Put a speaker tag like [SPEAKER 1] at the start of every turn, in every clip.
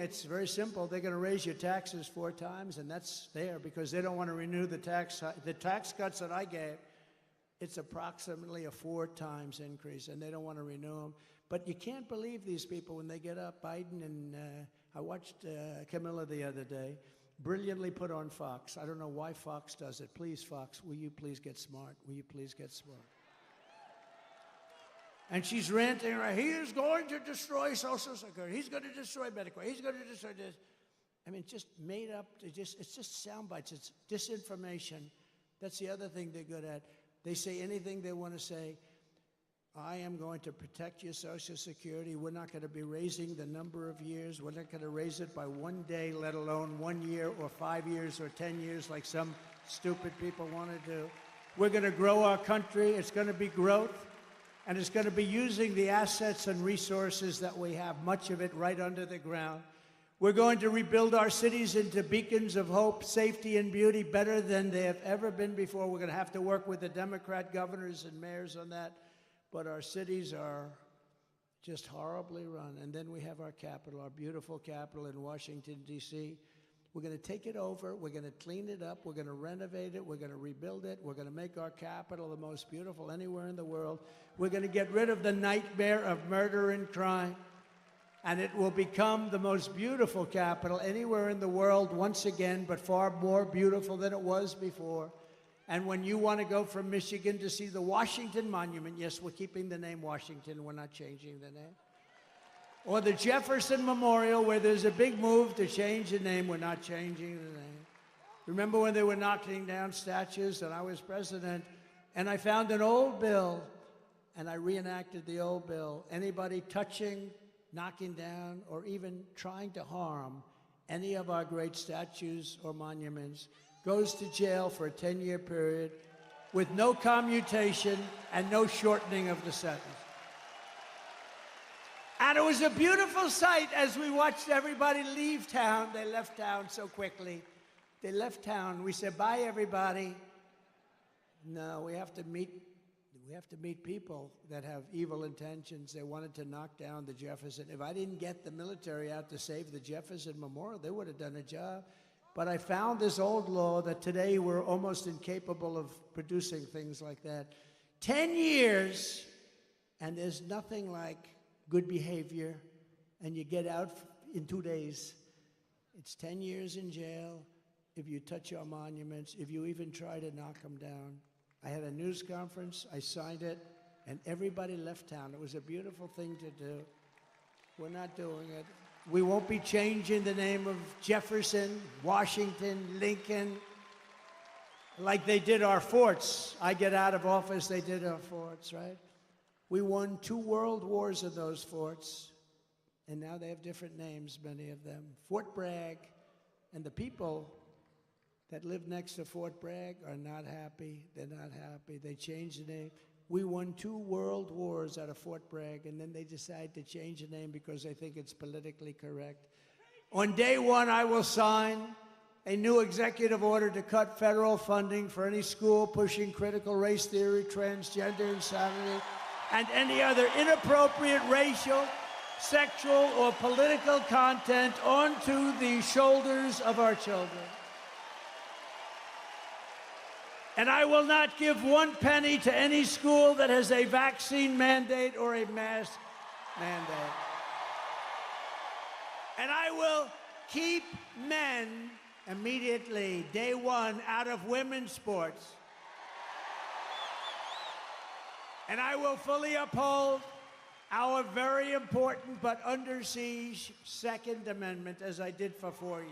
[SPEAKER 1] It's very simple. They're going to raise your taxes 4 times, and that's there because they don't want to renew the tax cuts that I gave. It's approximately a 4 times increase, and they don't want to renew them. But you can't believe these people when they get up. Biden and I watched Camilla the other day, brilliantly put on Fox. I don't know why Fox does it. Please, Fox, will you please get smart? Will you please get smart? And she's ranting, right? He is going to destroy Social Security. He's going to destroy Medicare. He's going to destroy this. I mean, just made up. It's just sound bites. It's disinformation. That's the other thing they're good at. They say anything they want to say. I am going to protect your Social Security. We're not going to be raising the number of years. We're not going to raise it by 1 day, let alone 1 year or 5 years or 10 years like some stupid people want to do. We're going to grow our country. It's going to be growth. And it's going to be using the assets and resources that we have, much of it right under the ground. We're going to rebuild our cities into beacons of hope, safety, and beauty better than they have ever been before. We're going to have to work with the Democrat governors and mayors on that. But our cities are just horribly run. And then we have our capital, our beautiful capital in Washington, D.C. We're going to take it over. We're going to clean it up. We're going to renovate it. We're going to rebuild it. We're going to make our capital the most beautiful anywhere in the world. We're going to get rid of the nightmare of murder and crime. And it will become the most beautiful capital anywhere in the world once again, but far more beautiful than it was before. And when you want to go from Michigan to see the Washington Monument, yes, we're keeping the name Washington. We're not changing the name. Or the Jefferson Memorial, where there's a big move to change the name. We're not changing the name. Remember when they were knocking down statues and I was president, and I found an old bill, and I reenacted the old bill. Anybody touching, knocking down, or even trying to harm any of our great statues or monuments goes to jail for a 10-year period with no commutation and no shortening of the sentence. And it was a beautiful sight as we watched everybody leave town. They left town so quickly. They left town. We said, bye, everybody. No, we have to meet people that have evil intentions. They wanted to knock down the Jefferson. If I didn't get the military out to save the Jefferson Memorial, they would have done a job. But I found this old law that today we're almost incapable of producing things like that. 10 years, and there's nothing like good behavior, and you get out in 2 days. It's 10 years in jail if you touch our monuments, if you even try to knock them down. I had a news conference, I signed it, and everybody left town. It was a beautiful thing to do. We're not doing it. We won't be changing the name of Jefferson, Washington, Lincoln, like they did our forts. I get out of office, they did our forts, right? We won 2 world wars in those forts, and now they have different names, many of them. Fort Bragg, and the people that live next to Fort Bragg are not happy. They're not happy. They changed the name. We won 2 world wars out of Fort Bragg, and then they decide to change the name because they think it's politically correct. On day 1, I will sign a new executive order to cut federal funding for any school pushing critical race theory, transgender insanity, and any other inappropriate racial, sexual, or political content onto the shoulders of our children. And I will not give 1 penny to any school that has a vaccine mandate or a mask mandate. And I will keep men immediately, day 1, out of women's sports. And I will fully uphold our very important but under siege Second Amendment, as I did for 4 years.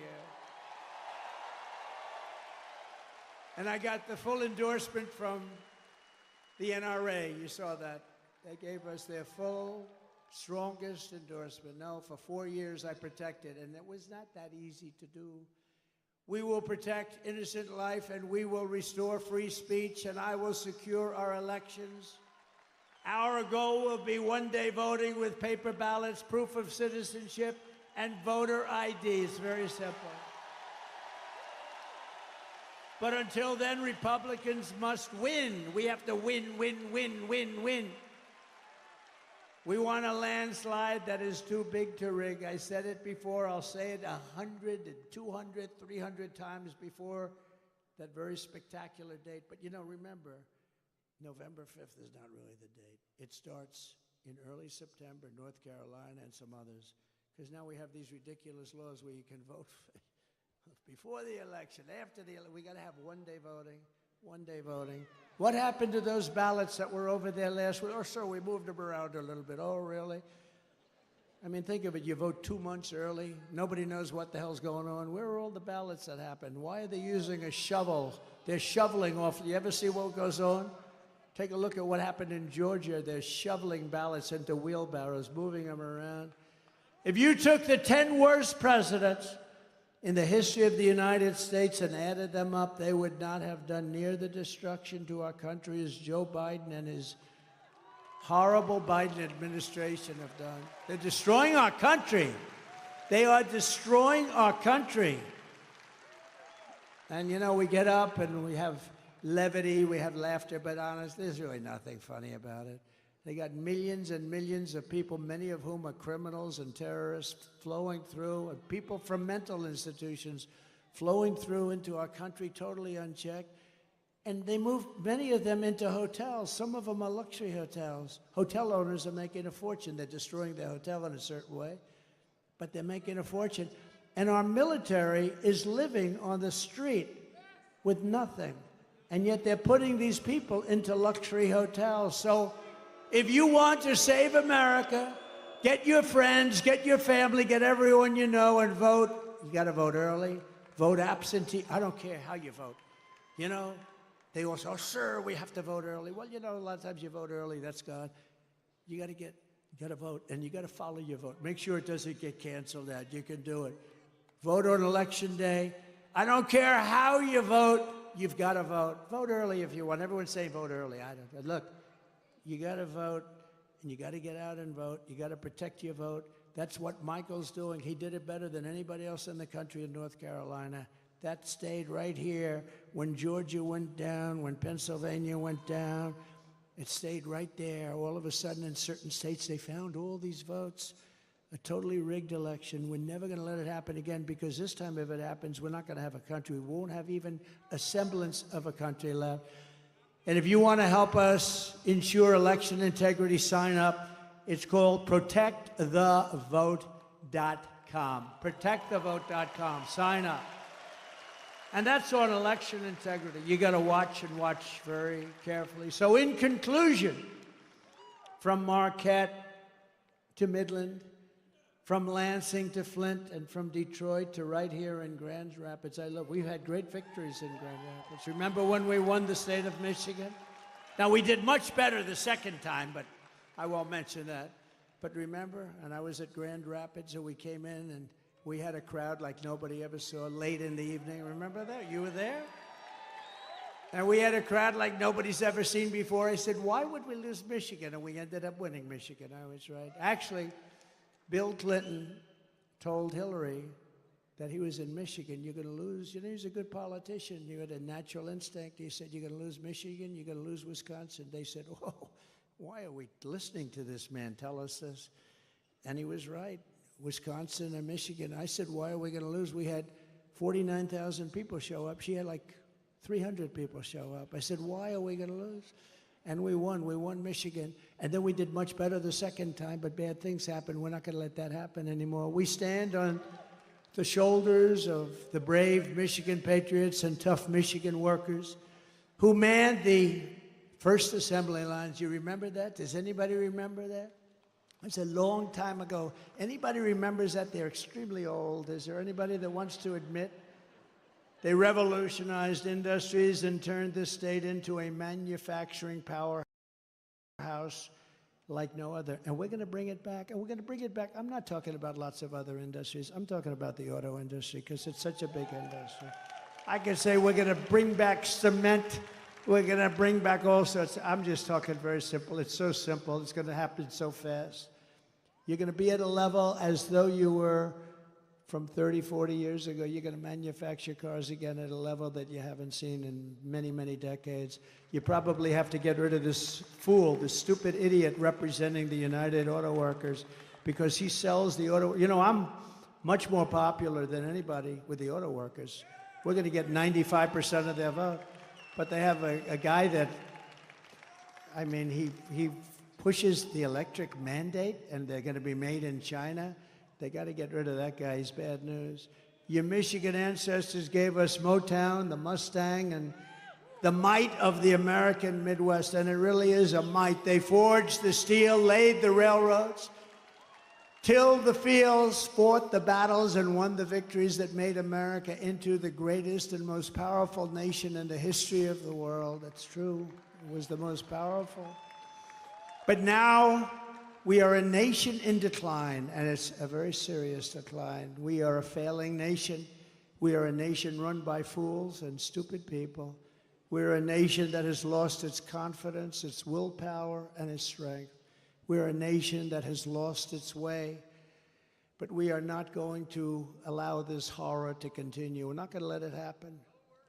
[SPEAKER 1] And I got the full endorsement from the NRA. You saw that. They gave us their full, strongest endorsement. No, for 4 years I protected, and it was not that easy to do. We will protect innocent life, and we will restore free speech, and I will secure our elections. Our goal will be one-day voting with paper ballots, proof of citizenship, and voter ID. It's very simple. But until then, Republicans must win. We have to win, win, win, win, win. We want a landslide that is too big to rig. I said it before. I'll say it 100, 200, 300 times before that very spectacular date. But, you know, remember, November 5th is not really the date. It starts in early September, North Carolina and some others, because now we have these ridiculous laws where you can vote before the election, after the election. We got to have one-day voting. One-day voting. What happened to those ballots that were over there last week? Oh, sir, we moved them around a little bit. Oh, really? I mean, think of it. You vote 2 months early. Nobody knows what the hell's going on. Where are all the ballots that happened? Why are they using a shovel? They're shoveling off. You ever see what goes on? Take a look at what happened in Georgia. They're shoveling ballots into wheelbarrows, moving them around. If you took the 10 worst presidents in the history of the United States and added them up, they would not have done near the destruction to our country as Joe Biden and his horrible Biden administration have done. They're destroying our country. They are destroying our country. And, you know, we get up and we have levity, we have laughter, but honest, there's really nothing funny about it. They got millions and millions of people, many of whom are criminals and terrorists, flowing through, and people from mental institutions flowing through into our country totally unchecked. And they move many of them into hotels. Some of them are luxury hotels. Hotel owners are making a fortune. They're destroying their hotel in a certain way, but they're making a fortune. And our military is living on the street with nothing. And yet they're putting these people into luxury hotels. So if you want to save America, get your friends, get your family, get everyone you know and vote. You got to vote early, vote absentee. I don't care how you vote. You know, they all say, oh, sir, we have to vote early. Well, you know, a lot of times you vote early, that's God. You got to vote, and you got to follow your vote. Make sure it doesn't get canceled out. You can do it. Vote on election day. I don't care how you vote, you've got to vote. Vote early if you want. Everyone's saying vote early. I don't. Look, you got to vote, and you got to get out and vote. You got to protect your vote. That's what Michael's doing. He did it better than anybody else in the country in North Carolina. That stayed right here when Georgia went down, when Pennsylvania went down. It stayed right there. All of a sudden, in certain states, they found all these votes. A totally rigged election. We're never going to let it happen again, because this time if it happens, we're not going to have a country. We won't have even a semblance of a country left. And if you want to help us ensure election integrity, sign up. It's called protectthevote.com. Protectthevote.com. Sign up. And that's on election integrity. You got to watch and watch very carefully. So in conclusion, from Marquette to Midland, from Lansing to Flint, and from Detroit to right here in Grand Rapids. We've had great victories in Grand Rapids. Remember when we won the state of Michigan? Now, we did much better the second time, but I won't mention that. But remember, and I was at Grand Rapids, and we came in, and we had a crowd like nobody ever saw late in the evening. Remember that? You were there? And we had a crowd like nobody's ever seen before. I said, why would we lose Michigan? And we ended up winning Michigan. I was right. Actually, Bill Clinton told Hillary that he was in Michigan. You're going to lose. You know, he's a good politician. You had a natural instinct. He said, you're going to lose Michigan. You're going to lose Wisconsin. They said, whoa, why are we listening to this man tell us this? And he was right. Wisconsin and Michigan. I said, why are we going to lose? We had 49,000 people show up. She had like 300 people show up. I said, why are we going to lose? And we won. We won Michigan. And then we did much better the second time, but bad things happened. We're not going to let that happen anymore. We stand on the shoulders of the brave Michigan patriots and tough Michigan workers who manned the first assembly lines. You remember that? Does anybody remember that? It's a long time ago. Anybody remembers that? They're extremely old. Is there anybody that wants to admit they revolutionized industries and turned this state into a manufacturing powerhouse like no other? And we're going to bring it back, and we're going to bring it back. I'm not talking about lots of other industries. I'm talking about the auto industry, because it's such a big industry. I could say we're going to bring back cement. We're going to bring back all sorts. I'm just talking very simple. It's so simple. It's going to happen so fast. You're going to be at a level as though you were from 30, 40 years ago. You're going to manufacture cars again at a level that you haven't seen in many, many decades. You probably have to get rid of this fool, this stupid idiot representing the United Auto Workers, because he sells the auto. You know, I'm much more popular than anybody with the auto workers. We're going to get 95% of their vote. But they have a guy that, I mean, he pushes the electric mandate, and they're going to be made in China. They got to get rid of that guy. He's bad news. Your Michigan ancestors gave us Motown, the Mustang, and the might of the American Midwest, and it really is a might. They forged the steel, laid the railroads, tilled the fields, fought the battles, and won the victories that made America into the greatest and most powerful nation in the history of the world. That's true. It was the most powerful. But now we are a nation in decline, and it's a very serious decline. We are a failing nation. We are a nation run by fools and stupid people. We're a nation that has lost its confidence, its willpower, and its strength. We're a nation that has lost its way, but we are not going to allow this horror to continue. We're not going to let it happen.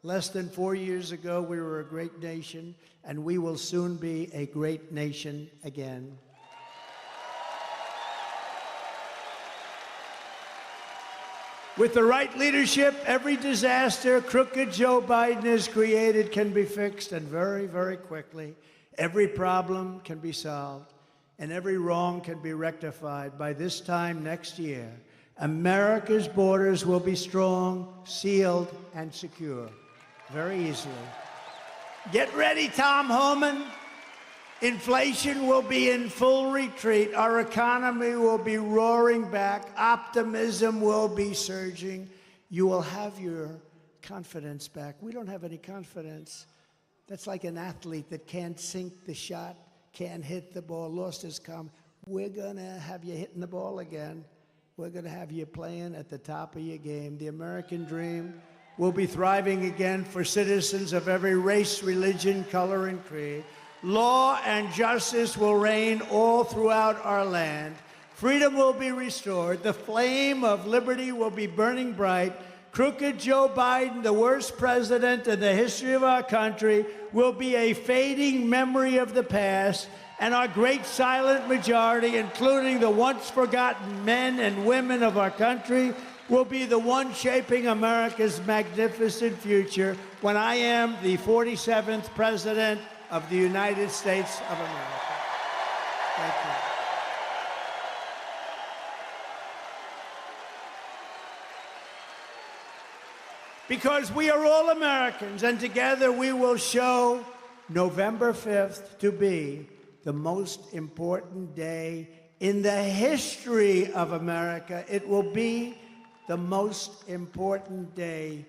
[SPEAKER 1] Less than 4 years ago, we were a great nation, and we will soon be a great nation again. With the right leadership, every disaster crooked Joe Biden has created can be fixed, and very, very quickly. Every problem can be solved, and every wrong can be rectified. By this time next year, America's borders will be strong, sealed, and secure. Very easily. Get ready, Tom Homan. Inflation will be in full retreat. Our economy will be roaring back. Optimism will be surging. You will have your confidence back. We don't have any confidence. That's like an athlete that can't sink the shot, can't hit the ball, lost his calm. We're going to have you hitting the ball again. We're going to have you playing at the top of your game. The American dream will be thriving again for citizens of every race, religion, color, and creed. Law and justice will reign all throughout our land. Freedom will be restored. The flame of liberty will be burning bright. Crooked Joe Biden, the worst president in the history of our country, will be a fading memory of the past, and our great silent majority, including the once forgotten men and women of our country, will be the one shaping America's magnificent future when I am the 47th president of the United States of America. Thank you. Because we are all Americans, and together we will show November 5th to be the most important day in the history of America. It will be the most important day.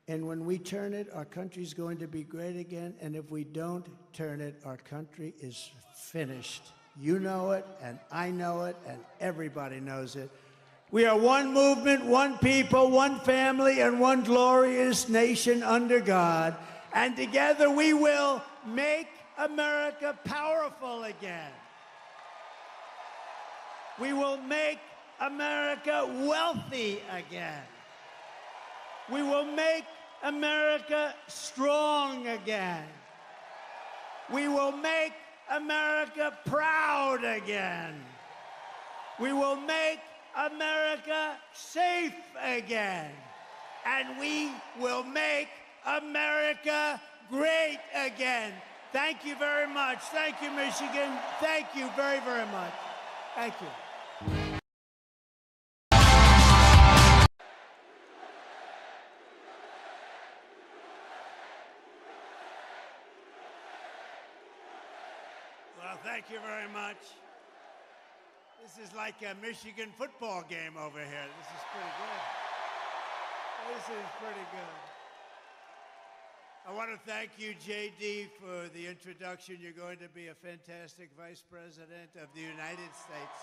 [SPEAKER 1] And when we turn it, our country's going to be great again. And if we don't turn it, our country is finished. You know it, and I know it, and everybody knows it. We are one movement, one people, one family, and one glorious nation under God. And together we will make America powerful again. We will make America wealthy again. We will make America strong again. We will make America proud again. We will make America safe again. And we will make America great again. Thank you very much. Thank you, Michigan. Thank you very, very much. Thank you. Well, thank you very much. This is like a Michigan football game over here. This is pretty good. This is pretty good. I want to thank you, JD, for the introduction. You're going to be a fantastic Vice President of the United States.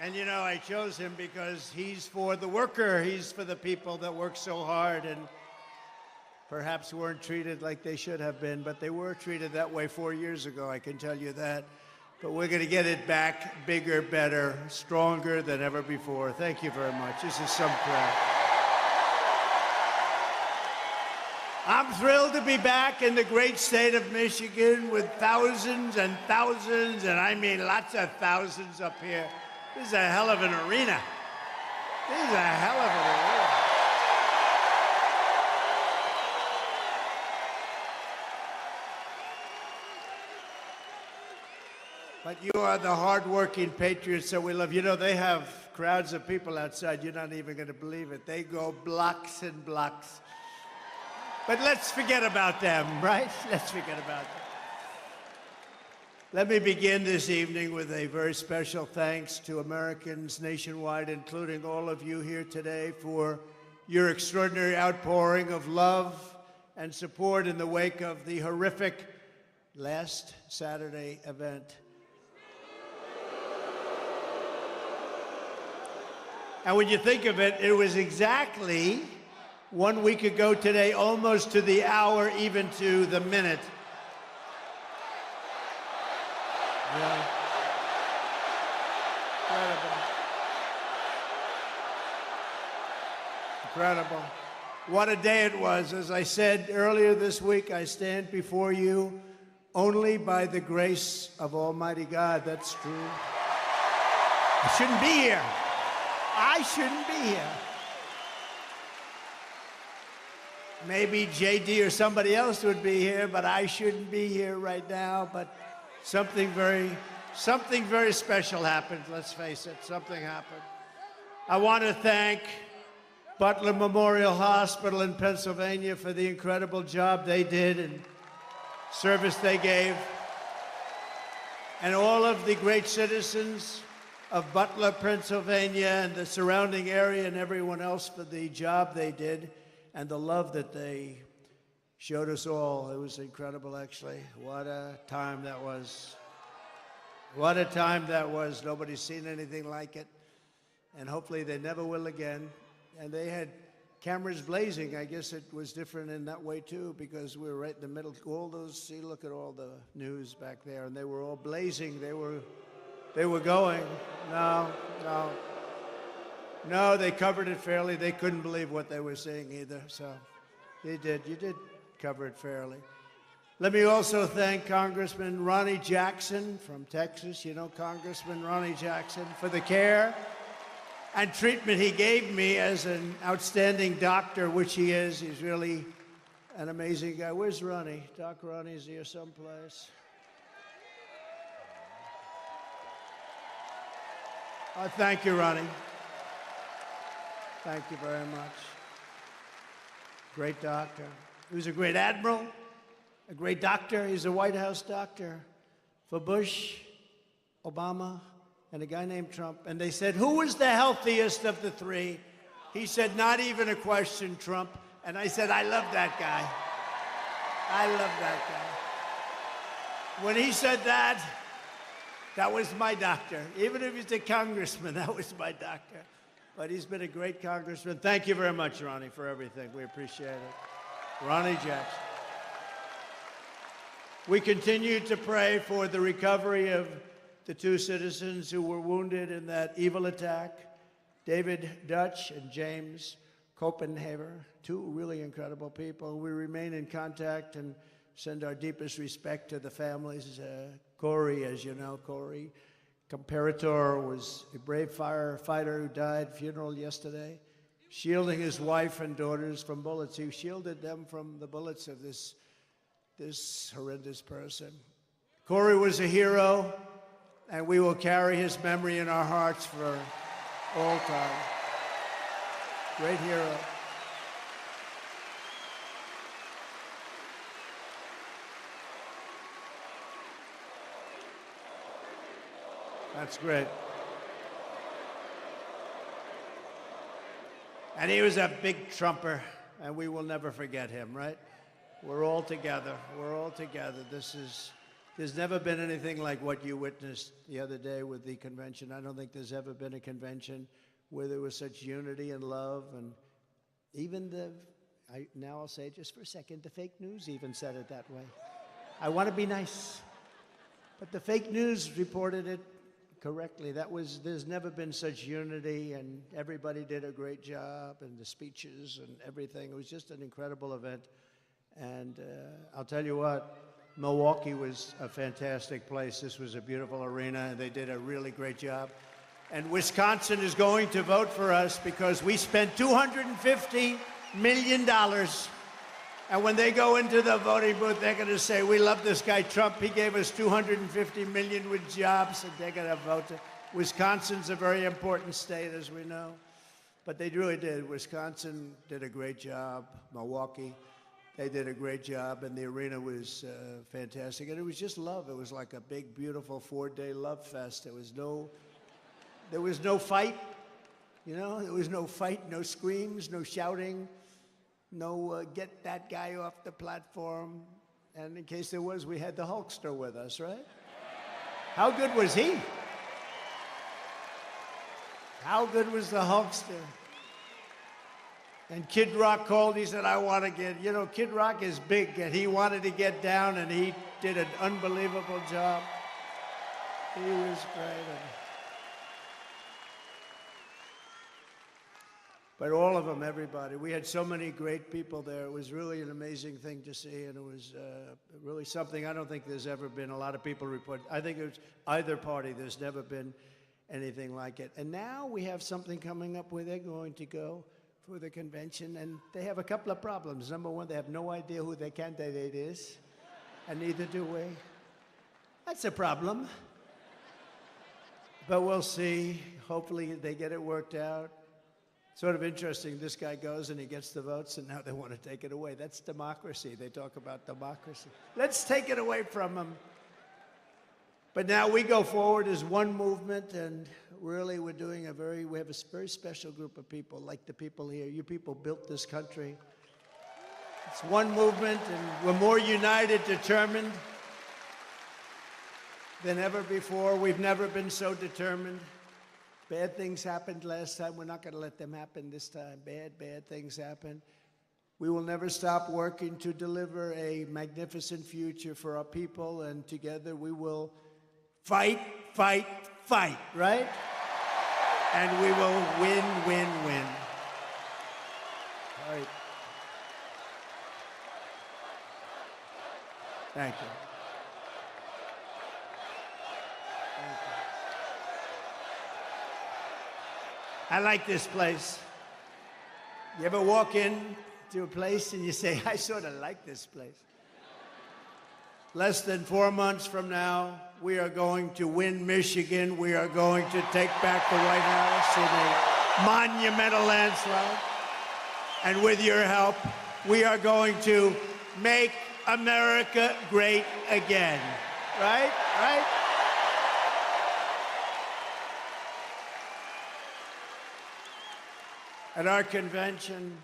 [SPEAKER 1] And you know, I chose him because he's for the worker. He's for the people that work so hard and perhaps weren't treated like they should have been, but they were treated that way 4 years ago, I can tell you that. but we're going to get it back bigger, better, stronger than ever before. Thank you very much. This is some crap. I'm thrilled to be back in the great state of Michigan with thousands and thousands, and I mean lots of thousands up here. This is a hell of an arena. This is a hell of an arena. But you are the hard-working patriots that we love. You know, they have crowds of people outside. You're not even going to believe it. They go blocks and blocks. But let's forget about them, right? Let's forget about them. Let me begin this evening with a very special thanks to Americans nationwide, including all of you here today, for your extraordinary outpouring of love and support in the wake of the horrific last Saturday event. And when you think of it, it was exactly 1 week ago today, almost to the hour, even to the minute. Yeah. Incredible. Incredible. What a day it was. As I said earlier this week, I stand before you only by the grace of Almighty God. That's true. I shouldn't be here. I shouldn't be here. Maybe JD or somebody else would be here, but I shouldn't be here right now. But something very special happened, let's face it. Something happened. I want to thank Butler Memorial Hospital in Pennsylvania for the incredible job they did and service they gave. And all of the great citizens of Butler, Pennsylvania, and the surrounding area, and everyone else for the job they did and the love that they showed us all. It was incredible, actually. What a time that was. What a time that was. Nobody's seen anything like it, and hopefully they never will again. And they had cameras blazing. I guess it was different in that way, too, because we were right in the middle. All those, see, look at all the news back there, and they were all blazing. They were going. No, they covered it fairly. They couldn't believe what they were seeing either, so you did cover it fairly. Let me also thank Congressman Ronnie Jackson from Texas, you know Congressman Ronnie Jackson, for the care and treatment he gave me as an outstanding doctor, which he is. He's really an amazing guy. Where's Ronnie? Doc Ronnie's here someplace. Oh, thank you, Ronnie. Thank you very much. Great doctor. He was a great admiral, a great doctor. He's a White House doctor for Bush, Obama, and a guy named Trump. And they said, who was the healthiest of the three? He said, not even a question, Trump. And I said, I love that guy. I love that guy. When he said that, that was my doctor. Even if he's a congressman, that was my doctor. But he's been a great congressman. Thank you very much, Ronnie, for everything. We appreciate it. Ronnie Jackson. We continue to pray for the recovery of the two citizens who were wounded in that evil attack, David Dutch and James Copenhaver, two really incredible people. We remain in contact and send our deepest respect to the families. Corey, as you know, Corey Comparator was a brave firefighter who died, funeral yesterday, shielding his wife and daughters from bullets. He shielded them from the bullets of this horrendous person. Corey was a hero, and we will carry his memory in our hearts for all time. Great hero. That's great. And he was a big Trumper, and we will never forget him, right? We're all together. We're all together. There's never been anything like what you witnessed the other day with the convention. I don't think there's ever been a convention where there was such unity and love, and even now I'll say it just for a second, the fake news even said it that way. I want to be nice. But the fake news reported it correctly. There's never been such unity, and everybody did a great job, and the speeches and everything. It was just an incredible event. And I'll tell you what, Milwaukee was a fantastic place. This was a beautiful arena, and they did a really great job. And Wisconsin is going to vote for us because we spent $250 million. And when they go into the voting booth, they're going to say, we love this guy Trump. He gave us $250 million with jobs, and they're going to vote. Wisconsin's a very important state, as we know. But they really did. Wisconsin did a great job. Milwaukee, they did a great job, and the arena was fantastic. And it was just love. It was like a big, beautiful 4-day love fest. There was no fight, you know? There was no fight, no screams, no shouting. No, get that guy off the platform. And in case there was, we had the Hulkster with us, right? How good was he? How good was the Hulkster? And Kid Rock called, he said, I want to get, you know, Kid Rock is big, and he wanted to get down, and he did an unbelievable job. He was great. But all of them, everybody. We had so many great people there. It was really an amazing thing to see, and it was really something I don't think there's ever been. A lot of people report. I think it was either party. There's never been anything like it. And now we have something coming up where they're going to go for the convention, and they have a couple of problems. Number one, they have no idea who their candidate is, and neither do we. That's a problem. But we'll see. Hopefully they get it worked out. Sort of interesting, this guy goes and he gets the votes, and now they want to take it away. That's democracy. They talk about democracy. Let's take it away from them. But now we go forward as one movement, and really we have a very special group of people, like the people here. You people built this country. It's one movement, and we're more united, determined than ever before. We've never been so determined. Bad things happened last time. We're not going to let them happen this time. Bad things happen. We will never stop working to deliver a magnificent future for our people, and together we will fight, right? And we will win. All right. Thank you. I like this place. You ever walk in to a place and you say, I sort of like this place? Less than 4 months from now, we are going to win Michigan. We are going to take back the White House in a monumental landslide. And with your help, we are going to make America great again. Right? At our convention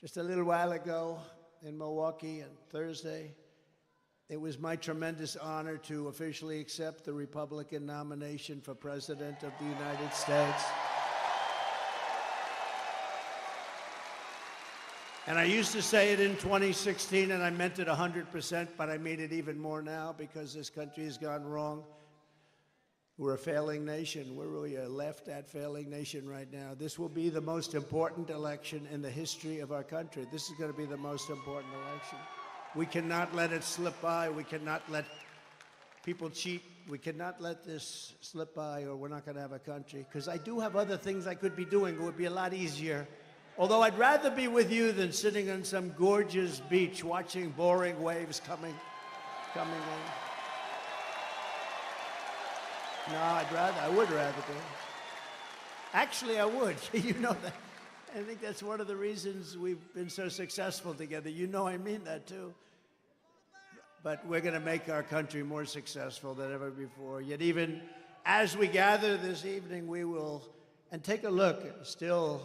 [SPEAKER 1] just a little while ago in Milwaukee on Thursday, it was my tremendous honor to officially accept the Republican nomination for President of the United States. And I used to say it in 2016, and I meant it 100%, but I mean it even more now because this country has gone wrong. We're a failing nation. We're really a left-at failing nation right now. This will be the most important election in the history of our country. This is going to be the most important election. We cannot let it slip by. We cannot let people cheat. We cannot let this slip by, or we're not going to have a country. Because I do have other things I could be doing. It would be a lot easier. Although I'd rather be with you than sitting on some gorgeous beach watching boring waves coming in. No, I would rather be. Actually, I would. You know that. I think that's one of the reasons we've been so successful together. You know I mean that, too. But we're going to make our country more successful than ever before. Yet even as we gather this evening, we will, and take a look, still,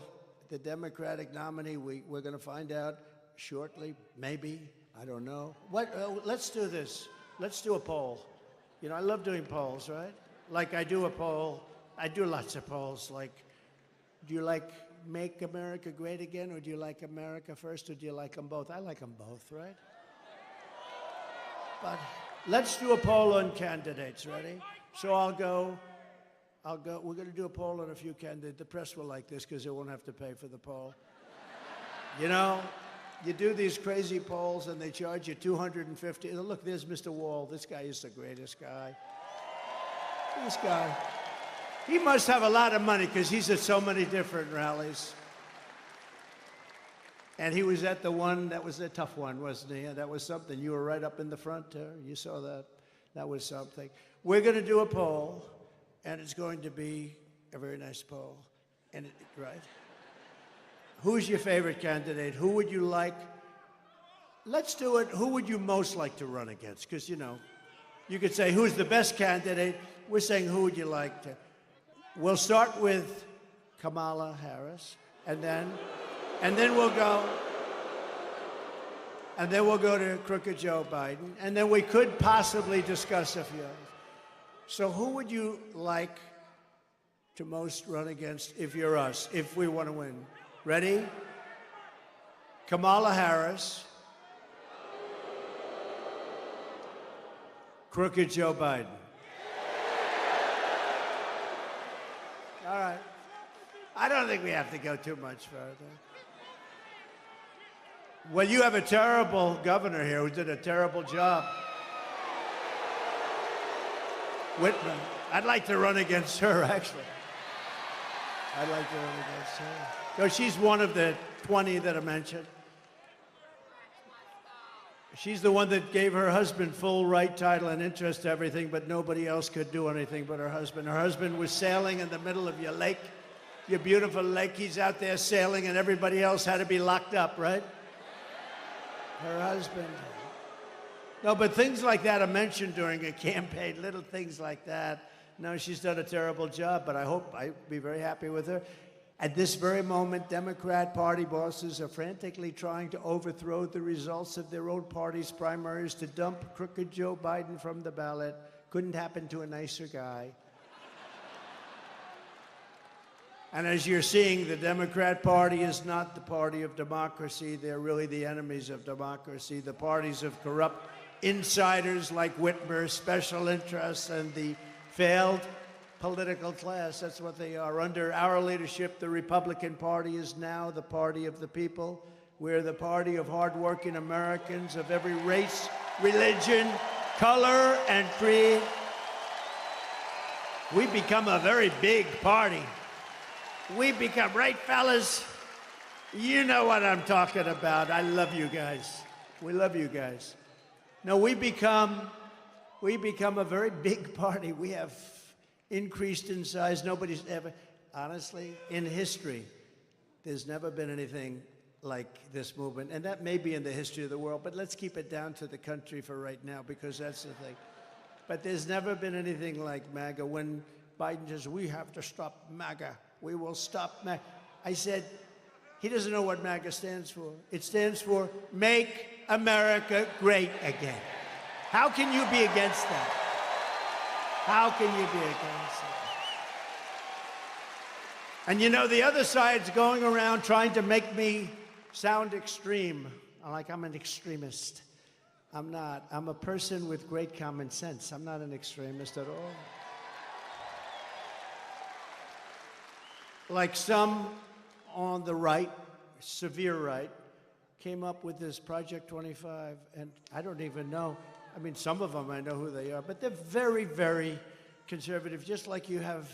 [SPEAKER 1] the Democratic nominee, we're going to find out shortly, maybe, I don't know. Let's do this. Let's do a poll. You know, I love doing polls, right? Like I do a poll, I do lots of polls, like, do you like Make America Great Again, or do you like America First, or do you like them both? I like them both, right? Let's do a poll on candidates. Ready? So I'll go. We're going to do a poll on a few candidates. The press will like this because they won't have to pay for the poll. You know, you do these crazy polls and they charge you $250. Look, there's Mr. Wall. This guy is the greatest guy. This guy. He must have a lot of money because he's at so many different rallies. And he was at the one, that was a tough one, wasn't he? That was something. You were right up in the front there. You saw that. That was something. We're going to do a poll, and it's going to be a very nice poll. And right? Who's your favorite candidate? Who would you like? Let's do it. Who would you most like to run against? Because, you know, you could say, who's the best candidate? We're saying, who would you like to? We'll start with Kamala Harris, and then we'll go to crooked Joe Biden, and then we could possibly discuss a few others. So who would you like to most run against if you're us, if we want to win? Ready? Kamala Harris, crooked Joe Biden. All right. I don't think we have to go too much further. Well, you have a terrible governor here who did a terrible job. Whitman. I'd like to run against her, actually. I'd like to run against her. No, she's one of the 20 that I mentioned. She's the one that gave her husband full right, title, and interest to everything, but nobody else could do anything but her husband. Her husband was sailing in the middle of your lake, your beautiful lake. He's out there sailing, and everybody else had to be locked up, right? Her husband. No, but things like that are mentioned during a campaign, little things like that. No, she's done a terrible job, but I hope I'd be very happy with her. At this very moment, Democrat Party bosses are frantically trying to overthrow the results of their own party's primaries to dump crooked Joe Biden from the ballot. Couldn't happen to a nicer guy. And as you're seeing, the Democrat Party is not the party of democracy. They're really the enemies of democracy, the parties of corrupt insiders like Whitmer, special interests, and the failed political class. That's what they are. Under our leadership, the Republican Party is now the party of the people. We're the party of hardworking Americans of every race, religion, color, and creed. We become a very big party. We become, right, fellas? You know what I'm talking about. I love you guys. We love you guys. No, we become a very big party. We have increased in size. Nobody's ever, honestly, in history, there's never been anything like this movement. And that may be in the history of the world, but let's keep it down to the country for right now, because that's the thing. But there's never been anything like MAGA. When Biden says, we have to stop MAGA, we will stop MAGA. I said, he doesn't know what MAGA stands for. It stands for Make America Great Again. How can you be against that? How can you be against that? And you know, the other side's going around trying to make me sound extreme, like I'm an extremist. I'm not. I'm a person with great common sense. I'm not an extremist at all. Like some on the right, severe right, came up with this Project 25, and I don't even know. I mean, some of them I know who they are, but they're very, very conservative, just like you have.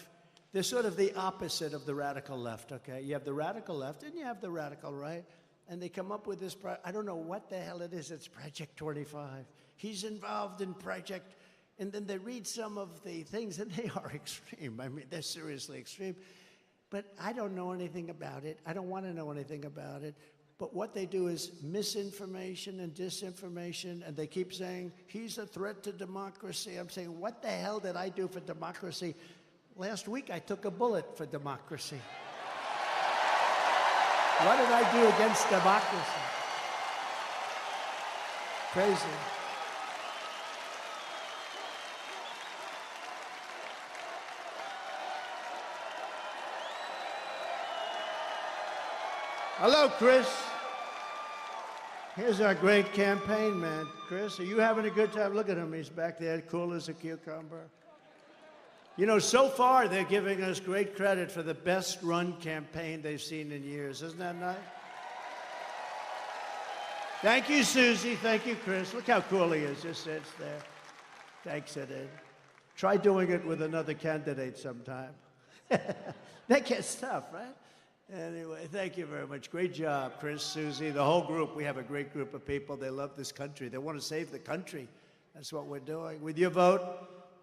[SPEAKER 1] They're sort of the opposite of the radical left, okay? You have the radical left and you have the radical right, and they come up with this, I don't know what the hell it is, it's Project 25. He's involved in Project, and then they read some of the things, and they are extreme. I mean, they're seriously extreme. But I don't know anything about it. I don't want to know anything about it. But what they do is misinformation and disinformation, and they keep saying, he's a threat to democracy. I'm saying, what the hell did I do for democracy? Last week, I took a bullet for democracy. What did I do against democracy? Crazy. Hello, Chris. Here's our great campaign man. Chris, are you having a good time? Look at him. He's back there, cool as a cucumber. You know, so far, they're giving us great credit for the best run campaign they've seen in years. Isn't that nice? Thank you, Susie. Thank you, Chris. Look how cool he is. Just sits there. Thanks, Ed. Try doing it with another candidate sometime. That gets tough, right? Anyway, thank you very much. Great job, Chris, Susie, the whole group. We have a great group of people. They love this country. They want to save the country. That's what we're doing. With your vote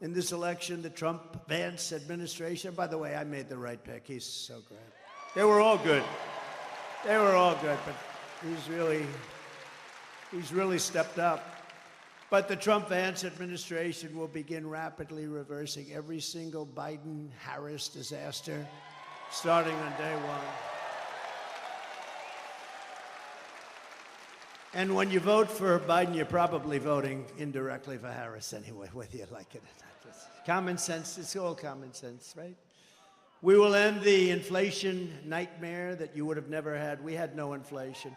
[SPEAKER 1] in this election, the Trump-Vance administration, by the way, I made the right pick. He's so great. They were all good. They were all good, but he's really stepped up. But the Trump-Vance administration will begin rapidly reversing every single Biden-Harris disaster starting on day one. And when you vote for Biden, you're probably voting indirectly for Harris anyway, whether you like it or not. It's common sense. It's all common sense, right? We will end the inflation nightmare that you would have never had. We had no inflation.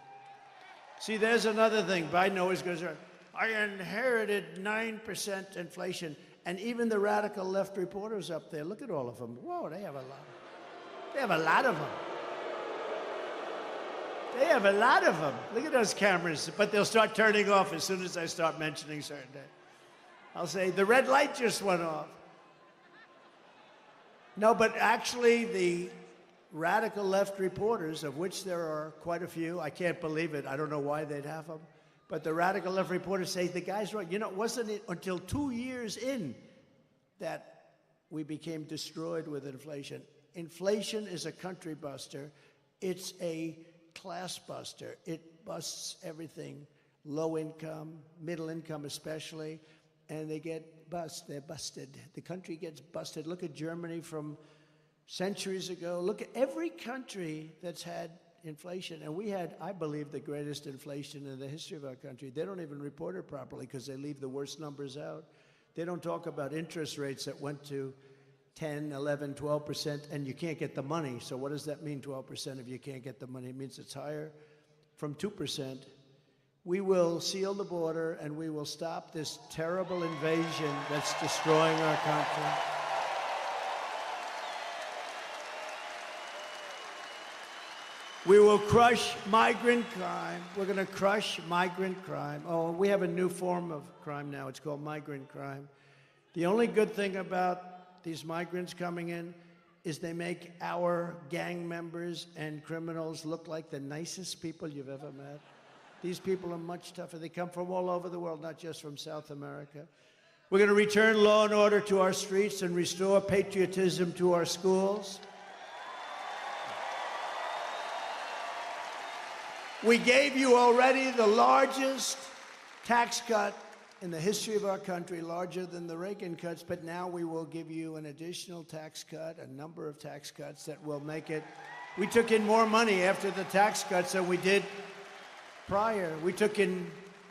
[SPEAKER 1] See, there's another thing. Biden always goes around, I inherited 9% inflation. And even the radical left reporters up there, look at all of them. Whoa, they have a lot. They have a lot of them. They have a lot of them. Look at those cameras. But they'll start turning off as soon as I start mentioning certain things. I'll say, the red light just went off. No, but actually the radical left reporters, of which there are quite a few, I can't believe it. I don't know why they'd have them. But the radical left reporters say, the guy's right. You know, wasn't it until 2 years in that we became destroyed with inflation? Inflation is a country buster. It's a class buster. It busts everything, low income, middle income especially, and they get they're busted. The country gets busted. Look at Germany from centuries ago. Look at every country that's had inflation, and we had, I believe, the greatest inflation in the history of our country. They don't even report it properly because they leave the worst numbers out. They don't talk about interest rates that went to 10, 11, 12%, and you can't get the money. So what does that mean, 12%, if you can't get the money? It means it's higher from 2%. We will seal the border, and we will stop this terrible invasion that's destroying our country. We will crush migrant crime. We're going to crush migrant crime. Oh, we have a new form of crime now. It's called migrant crime. The only good thing about these migrants coming in is they make our gang members and criminals look like the nicest people you've ever met. These people are much tougher. They come from all over the world, not just from South America. We're going to return law and order to our streets and restore patriotism to our schools. We gave you already the largest tax cut in the history of our country, larger than the Reagan cuts, but now we will give you an additional tax cut, a number of tax cuts that will make it. We took in more money after the tax cuts than we did prior. We took in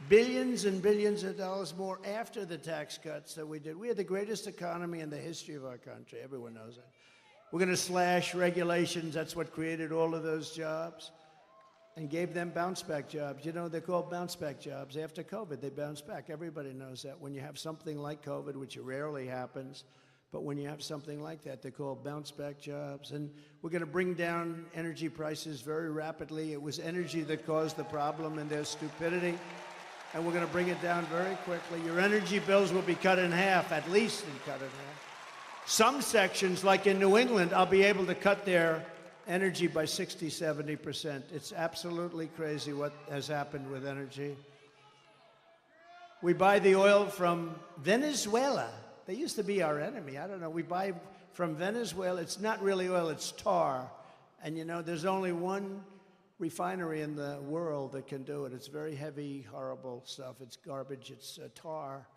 [SPEAKER 1] billions and billions of dollars more after the tax cuts than we did. We had the greatest economy in the history of our country. Everyone knows that. We're going to slash regulations. That's what created all of those jobs and gave them bounce-back jobs. You know, they're called bounce-back jobs. After COVID, they bounce back. Everybody knows that. When you have something like COVID, which rarely happens, but when you have something like that, they're called bounce-back jobs. And we're going to bring down energy prices very rapidly. It was energy that caused the problem and their stupidity, and we're going to bring it down very quickly. Your energy bills will be cut in half, at least cut in half. Some sections, like in New England, I'll be able to cut their energy by 60, 70%. It's absolutely crazy what has happened with energy. We buy the oil from Venezuela. They used to be our enemy. I don't know. We buy from Venezuela. It's not really oil, it's tar. And you know, there's only one refinery in the world that can do it. It's very heavy, horrible stuff. It's garbage. It's tar.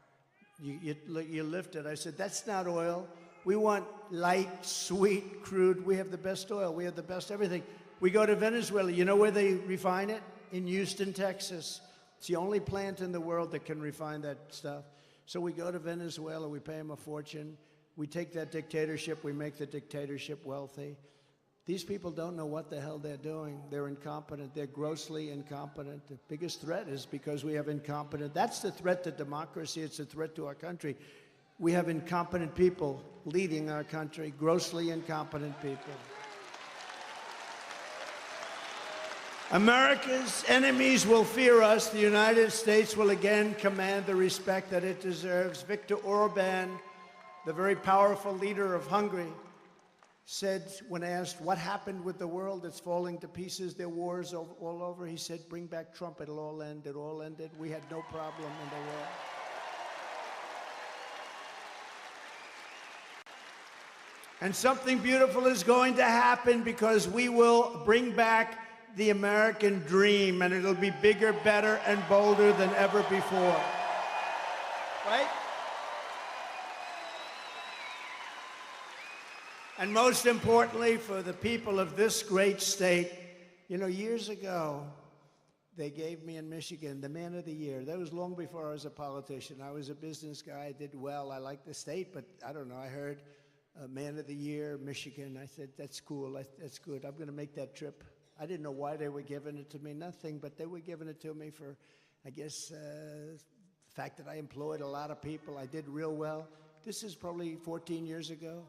[SPEAKER 1] You lift it. I said, that's not oil. We want light, sweet, crude. We have the best oil. We have the best everything. We go to Venezuela. You know where they refine it? In Houston, Texas. It's the only plant in the world that can refine that stuff. So we go to Venezuela. We pay them a fortune. We take that dictatorship. We make the dictatorship wealthy. These people don't know what the hell they're doing. They're incompetent. They're grossly incompetent. The biggest threat is because we have incompetent. That's the threat to democracy. It's a threat to our country. We have incompetent people leading our country, grossly incompetent people. America's enemies will fear us. The United States will again command the respect that it deserves. Viktor Orban, the very powerful leader of Hungary, said, when asked what happened with the world that's falling to pieces, there are wars all over, he said, bring back Trump, it'll all end. It all ended. We had no problem in the world. And something beautiful is going to happen because we will bring back the American dream, and it'll be bigger, better, and bolder than ever before. Right? And most importantly, for the people of this great state, you know, years ago, they gave me in Michigan the Man of the Year. That was long before I was a politician. I was a business guy. I did well. I liked the state, but I don't know. I heard Man of the Year, Michigan. I said, that's cool. That's good. I'm going to make that trip. I didn't know why they were giving it to me. Nothing, but they were giving it to me for, I guess, the fact that I employed a lot of people. I did real well. This is probably 14 years ago.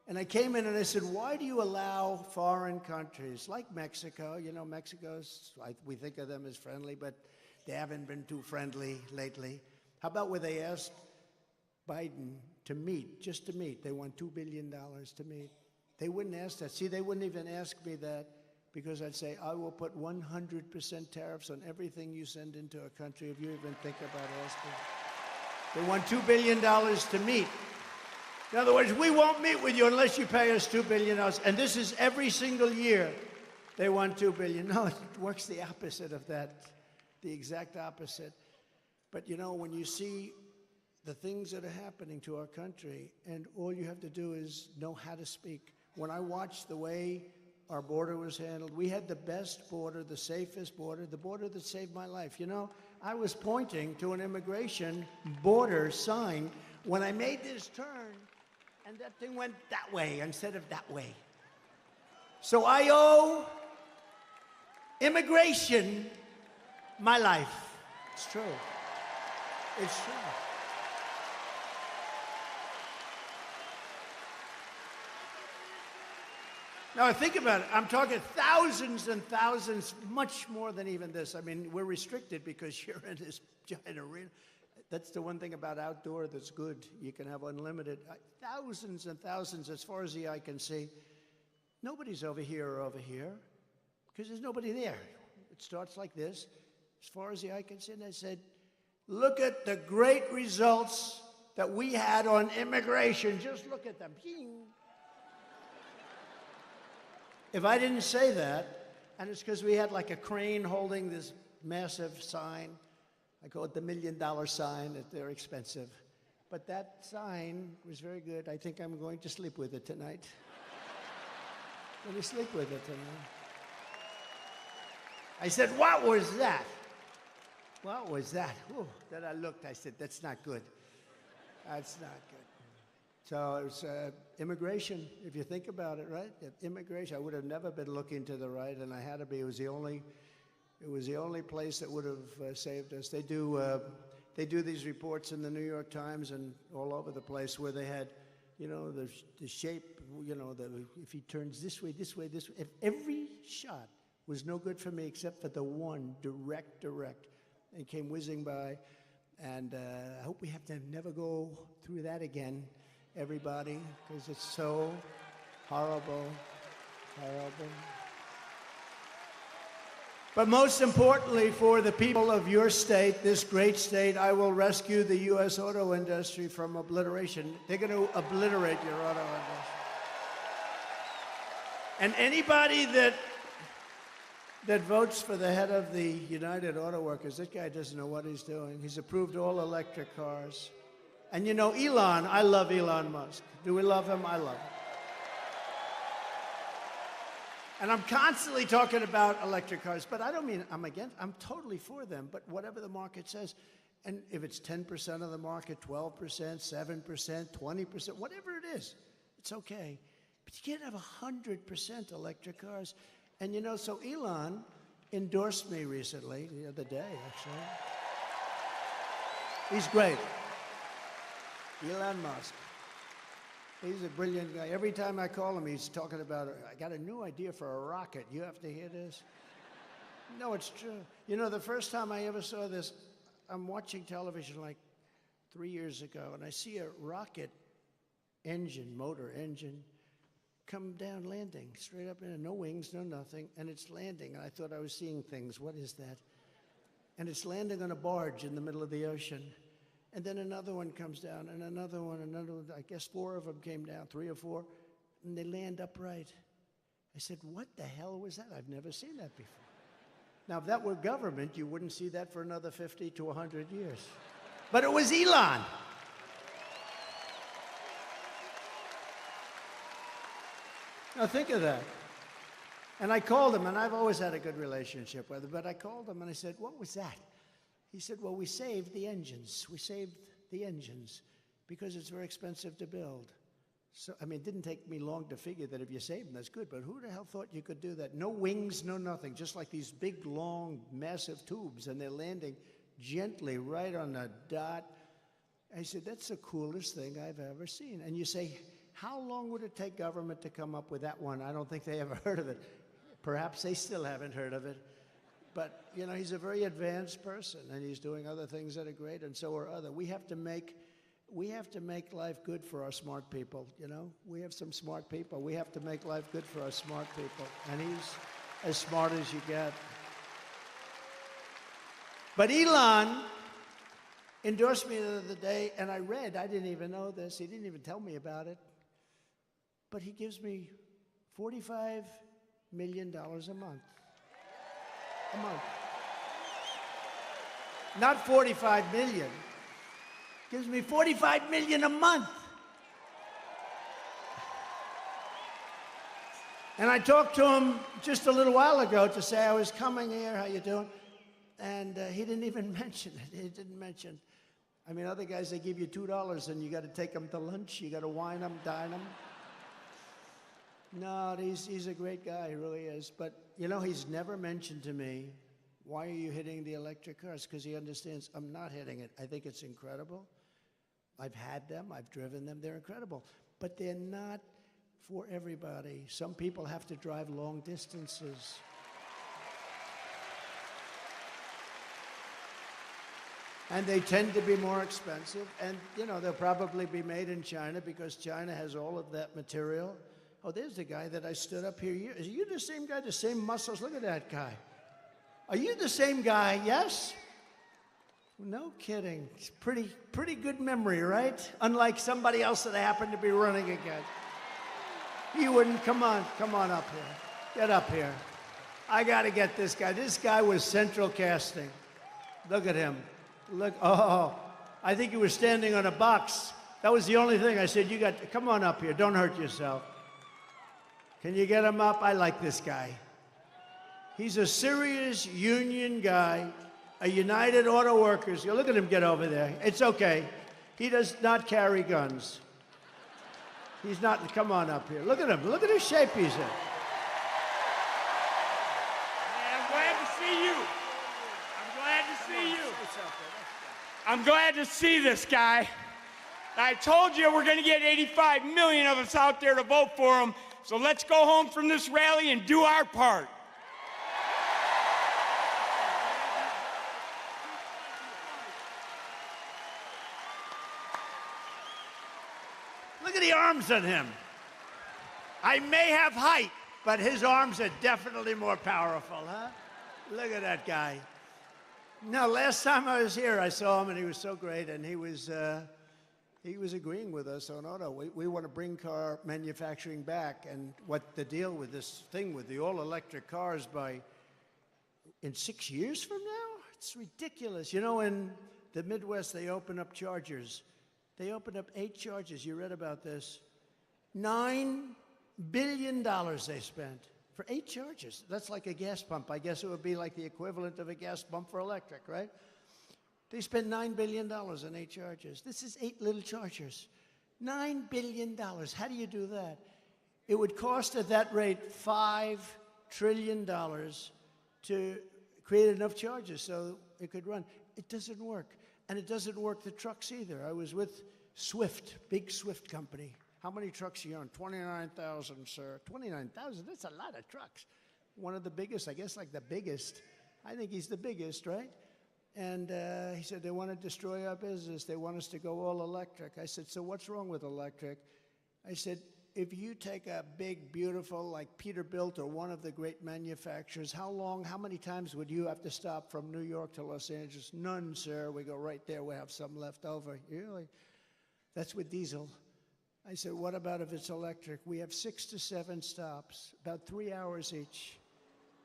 [SPEAKER 1] And I came in and I said, why do you allow foreign countries like Mexico? You know, Mexico's, we think of them as friendly, but they haven't been too friendly lately. How about where they asked Biden to meet, just to meet? They want $2 billion to meet. They wouldn't ask that. See, they wouldn't even ask me that because I'd say, I will put 100% tariffs on everything you send into a country if you even think about asking. They want $2 billion to meet. In other words, we won't meet with you unless you pay us $2 billion. And this is every single year they want $2 billion. No, it works the opposite of that, the exact opposite. But you know, when you see the things that are happening to our country, and all you have to do is know how to speak. When I watched the way our border was handled, we had the best border, the safest border, the border that saved my life. You know, I was pointing to an immigration border sign when I made this turn, and that thing went that way instead of that way. So I owe immigration my life. It's true. It's true. Now, think about it. I'm talking thousands and thousands, much more than even this. I mean, we're restricted because you're in this giant arena. That's the one thing about outdoor that's good. You can have unlimited, thousands and thousands as far as the eye can see. Nobody's over here or over here because there's nobody there. It starts like this, as far as the eye can see. And I said, look at the great results that we had on immigration. Just look at them. If I didn't say that, and it's because we had like a crane holding this massive sign, I call it the $1 million sign, that they're expensive. But that sign was very good. I think I'm going to sleep with it tonight. I'm going to sleep with it tonight. I said, what was that? What was that? Ooh, then I looked, I said, that's not good. That's not good. So it was immigration, if you think about it, right? Immigration, I would have never been looking to the right, and I had to be. It was the only place that would have saved us. They do these reports in the New York Times and all over the place where they had, you know, the shape, you know, if he turns this way, this way, this way. If every shot was no good for me except for the one direct, and came whizzing by. And I hope we have to never go through that again, everybody, because it's so horrible, horrible. But most importantly, for the people of your state, this great state, I will rescue the U.S. auto industry from obliteration. They're going to obliterate your auto industry. And anybody that votes for the head of the United Auto Workers, this guy doesn't know what he's doing. He's approved all electric cars. And you know, Elon, I love Elon Musk. Do we love him? I love him. And I'm constantly talking about electric cars, but I don't mean I'm against, I'm totally for them, but whatever the market says, and if it's 10% of the market, 12%, 7%, 20%, whatever it is, it's okay. But you can't have 100% electric cars. And you know, so Elon endorsed me recently, the other day, actually. He's great. Elon Musk. He's a brilliant guy. Every time I call him, he's talking about, I got a new idea for a rocket. You have to hear this? No, it's true. You know, the first time I ever saw this, I'm watching television like 3 years ago, and I see a rocket engine, motor engine, come down landing, straight up in it, no wings, no nothing, and it's landing. And I thought I was seeing things. What is that? And it's landing on a barge in the middle of the ocean. And then another one comes down, and another one, I guess 4 of them came down, 3 or 4, and they land upright. I said, what the hell was that? I've never seen that before. Now, if that were government, you wouldn't see that for another 50 to 100 years. But it was Elon. Now, think of that. And I called him, and I've always had a good relationship with him, but I called him, and I said, what was that? He said, well, we saved the engines. We saved the engines because it's very expensive to build. So, I mean, it didn't take me long to figure that if you save them, that's good. But who the hell thought you could do that? No wings, no nothing, just like these big, long, massive tubes, and they're landing gently right on the dot. I said, that's the coolest thing I've ever seen. And you say, how long would it take government to come up with that one? I don't think they ever heard of it. Perhaps they still haven't heard of it. But, you know, he's a very advanced person, and he's doing other things that are great, and so are others. We have to make life good for our smart people, you know? We have some smart people. We have to make life good for our smart people, and he's as smart as you get. But Elon endorsed me the other day, and I didn't even know this. He didn't even tell me about it. But he gives me $45 million a month. A month. Not 45 million. Gives me 45 million a month. And I talked to him just a little while ago to say I was coming here, how you doing? And he didn't even mention it. He didn't mention. I mean, other guys, they give you $2 and you got to take them to lunch. You got to wine them, dine them. No, he's a great guy, he really is. But, you know, he's never mentioned to me, why are you hitting the electric cars? Because he understands I'm not hitting it. I think it's incredible. I've had them. I've driven them. They're incredible. But they're not for everybody. Some people have to drive long distances. And they tend to be more expensive. And, you know, they'll probably be made in China because China has all of that material. Oh, there's the guy that I stood up here. Are you the same guy, the same muscles? Look at that guy. Are you the same guy? Yes? No kidding. It's pretty good memory, right? Unlike somebody else that I happen to be running against. You wouldn't. Come on up here. Get up here. I got to get this guy. This guy was central casting. Look at him. Look. Oh, I think he was standing on a box. That was the only thing. I said, come on up here. Don't hurt yourself. Can you get him up? I like this guy. He's a serious union guy, a United Auto Workers. You look at him get over there. It's okay. He does not carry guns. He's not, come on up here. Look at him. Look at his shape he's in.
[SPEAKER 2] I'm glad to see you. I'm glad to see you. I'm glad to see this guy. I told you we're going to get 85 million of us out there to vote for him. So let's go home from this rally and do our part.
[SPEAKER 1] Look at the arms on him. I may have height, but his arms are definitely more powerful, huh? Look at that guy. Now, last time I was here, I saw him, and he was so great, and he was agreeing with us on auto. We want to bring car manufacturing back, and what the deal with this thing with the all-electric cars in 6 years from now? It's ridiculous. You know, in the Midwest, they open up chargers. They opened up 8 chargers. You read about this. $9 billion they spent for 8 chargers. That's like a gas pump. I guess it would be like the equivalent of a gas pump for electric, right? They spent $9 billion on 8 chargers. This is 8 little chargers. $9 billion. How do you do that? It would cost at that rate $5 trillion to create enough charges so it could run. It doesn't work. And it doesn't work the trucks either. I was with Swift, big Swift company. How many trucks you own? 29,000, sir. 29,000? That's a lot of trucks. One of the biggest, I guess like the biggest. I think he's the biggest, right? And he said, they want to destroy our business. They want us to go all electric. I said, so what's wrong with electric? I said, if you take a big, beautiful, like Peterbilt or one of the great manufacturers, how many times would you have to stop from New York to Los Angeles? None, sir. We go right there. We have some left over. Really? That's with diesel. I said, what about if it's electric? We have 6 to 7 stops, about 3 hours each.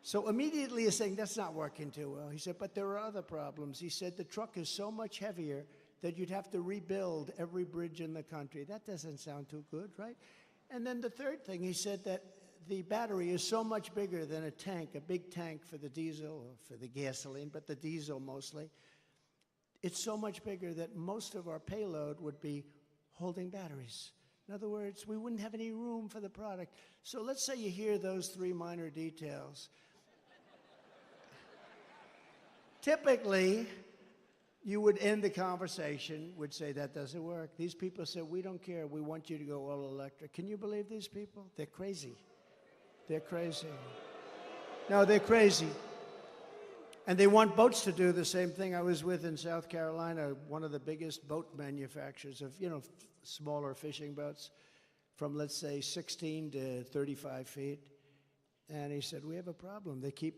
[SPEAKER 1] So immediately he's saying, that's not working too well. He said, but there are other problems. He said, the truck is so much heavier that you'd have to rebuild every bridge in the country. That doesn't sound too good, right? And then the third thing, he said that the battery is so much bigger than a tank, a big tank for the diesel or for the gasoline, but the diesel mostly. It's so much bigger that most of our payload would be holding batteries. In other words, we wouldn't have any room for the product. So let's say you hear those 3 minor details. Typically, you would end the conversation, would say, that doesn't work. These people said, we don't care. We want you to go all electric. Can you believe these people? They're crazy. They're crazy. No, they're crazy. And they want boats to do the same thing. I was with in South Carolina, one of the biggest boat manufacturers of, smaller fishing boats from, let's say, 16 to 35 feet. And he said, we have a problem. They keep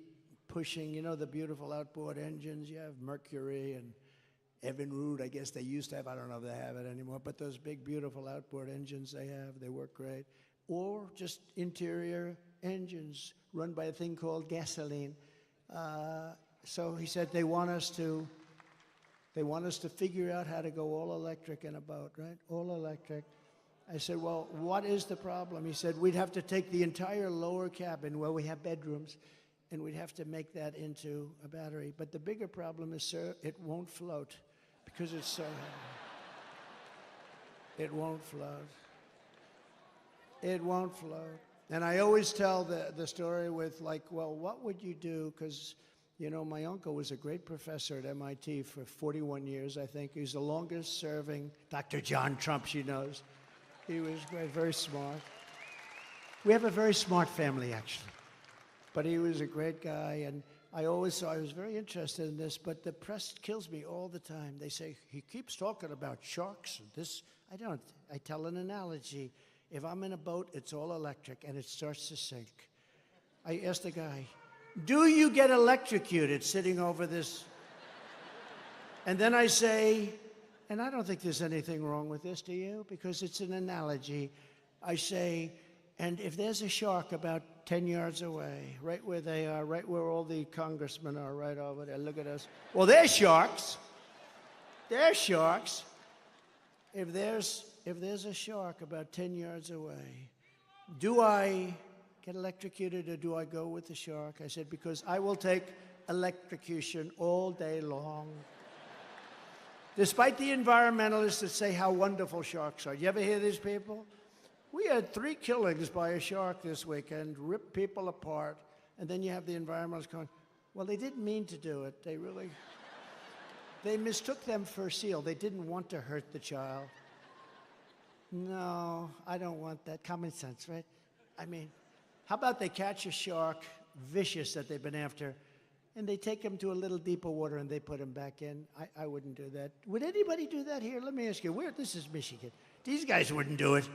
[SPEAKER 1] pushing, the beautiful outboard engines. You have Mercury and Evinrude, I guess they used to have. I don't know if they have it anymore. But those big, beautiful outboard engines they have, they work great. Or just interior engines run by a thing called gasoline. So he said they want us to figure out how to go all electric in a boat, right? All electric. I said, well, what is the problem? He said, we'd have to take the entire lower cabin where we have bedrooms, and we'd have to make that into a battery. But the bigger problem is, sir, it won't float because it's so heavy. It won't float. It won't float. And I always tell the story with, like, well, what would you do? Because, my uncle was a great professor at MIT for 41 years, I think. He's the longest serving, Dr. John Trump, she knows. He was great, very smart. We have a very smart family, actually. But he was a great guy, and I always saw, I was very interested in this, but the press kills me all the time. They say, he keeps talking about sharks and this. I don't. I tell an analogy. If I'm in a boat, it's all electric, and it starts to sink. I asked the guy, do you get electrocuted sitting over this? And then I say, and I don't think there's anything wrong with this, do you? Because it's an analogy. I say, and if there's a shark about 10 yards away, right where they are, right where all the congressmen are, right over there, look at us. Well, they're sharks. They're sharks. If there's a shark about 10 yards away, do I get electrocuted or do I go with the shark? I said, because I will take electrocution all day long. Despite the environmentalists that say how wonderful sharks are. You ever hear these people? We had 3 killings by a shark this weekend, ripped people apart, and then you have the environmentalists going, well, they didn't mean to do it. They mistook them for a seal. They didn't want to hurt the child. No, I don't want that. Common sense, right? I mean, how about they catch a shark, vicious that they've been after, and they take him to a little deeper water and they put him back in? I wouldn't do that. Would anybody do that here? Let me ask you, this is Michigan. These guys wouldn't do it.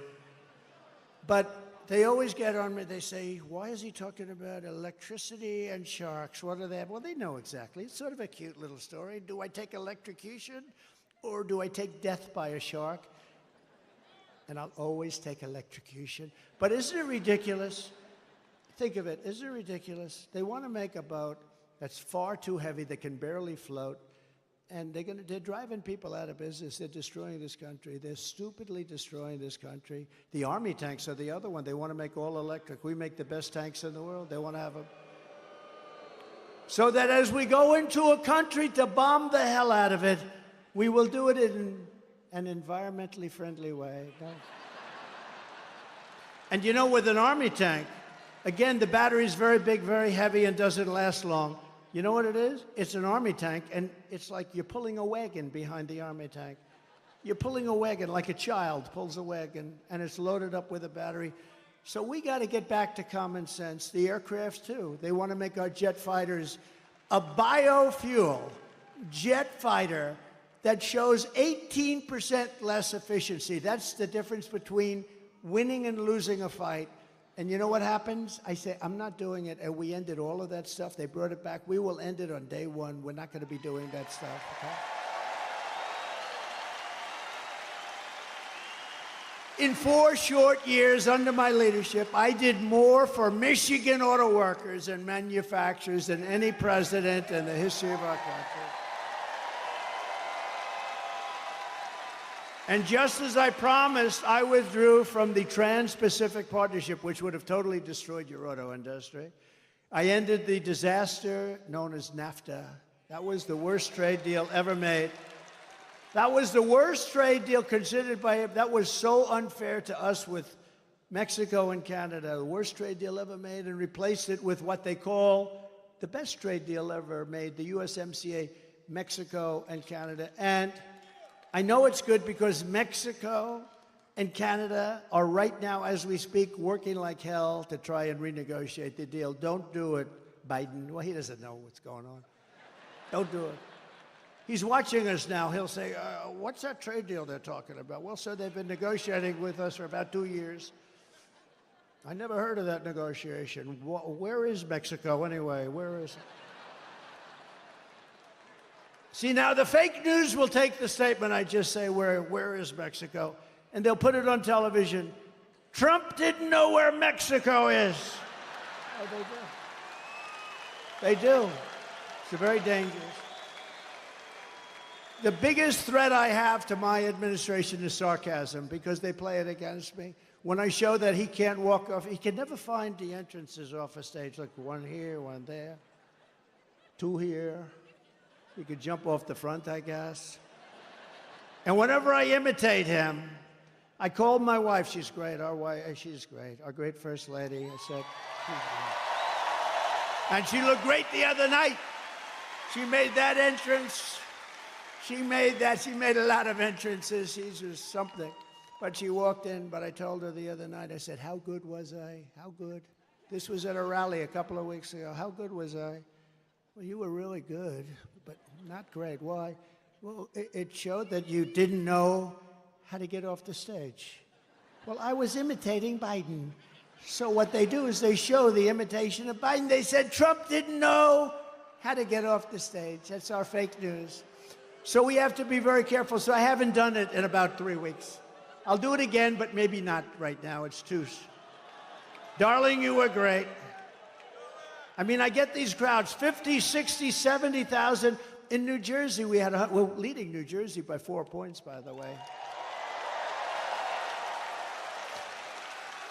[SPEAKER 1] But they always get on me. They say, why is he talking about electricity and sharks? What do they have? Well, they know exactly. It's sort of a cute little story. Do I take electrocution or do I take death by a shark? And I'll always take electrocution. But isn't it ridiculous? Think of it. Isn't it ridiculous? They want to make a boat that's far too heavy, that can barely float, and they're driving people out of business. They're destroying this country. They're stupidly destroying this country. The Army tanks are the other one. They want to make all electric. We make the best tanks in the world. They want to have them. So that as we go into a country to bomb the hell out of it, we will do it in an environmentally friendly way. And you know, with an Army tank, again, the battery is very big, very heavy, and doesn't last long. You know what it is? It's an Army tank, and it's like you're pulling a wagon behind the Army tank. You're pulling a wagon like a child pulls a wagon, and it's loaded up with a battery. So we got to get back to common sense. The aircrafts, too. They want to make our jet fighters a biofuel jet fighter that shows 18% less efficiency. That's the difference between winning and losing a fight. And you know what happens? I say, I'm not doing it, and we ended all of that stuff. They brought it back. We will end it on day one. We're not going to be doing that stuff, okay? In 4 short years under my leadership, I did more for Michigan auto workers and manufacturers than any president in the history of our country. And just as I promised, I withdrew from the Trans-Pacific Partnership, which would have totally destroyed your auto industry. I ended the disaster known as NAFTA. That was the worst trade deal ever made. That was the worst trade deal considered by him. That was so unfair to us with Mexico and Canada, the worst trade deal ever made, and replaced it with what they call the best trade deal ever made, the USMCA, Mexico and Canada. And I know it's good because Mexico and Canada are right now, as we speak, working like hell to try and renegotiate the deal. Don't do it, Biden. Well, he doesn't know what's going on. Don't do it. He's watching us now. He'll say, what's that trade deal they're talking about? Well, sir, they've been negotiating with us for about 2 years. I never heard of that negotiation. Where is Mexico anyway? Where is it? See, now the fake news will take the statement I just say, where is Mexico? And they'll put it on television. Trump didn't know where Mexico is. Oh, they do. They do. It's very dangerous. The biggest threat I have to my administration is sarcasm, because they play it against me. When I show that he can't walk off, he can never find the entrances off a stage, like one here, one there, 2 here. He could jump off the front, I guess. And whenever I imitate him, I called my wife. She's great. Our wife, she's great. Our great First Lady. I said, she's great. And she looked great the other night. She made that entrance. She made a lot of entrances. She's just something. But she walked in, but I told her the other night, I said, how good was I? How good? This was at a rally a couple of weeks ago. How good was I? Well, you were really good, but not great. Why? Well, it showed that you didn't know how to get off the stage. Well, I was imitating Biden. So what they do is they show the imitation of Biden. They said Trump didn't know how to get off the stage. That's our fake news. So we have to be very careful. So I haven't done it in about 3 weeks. I'll do it again, but maybe not right now. It's too... Darling, you were great. I mean, I get these crowds, 50, 60, 70,000. In New Jersey, we're leading New Jersey by 4 points, by the way.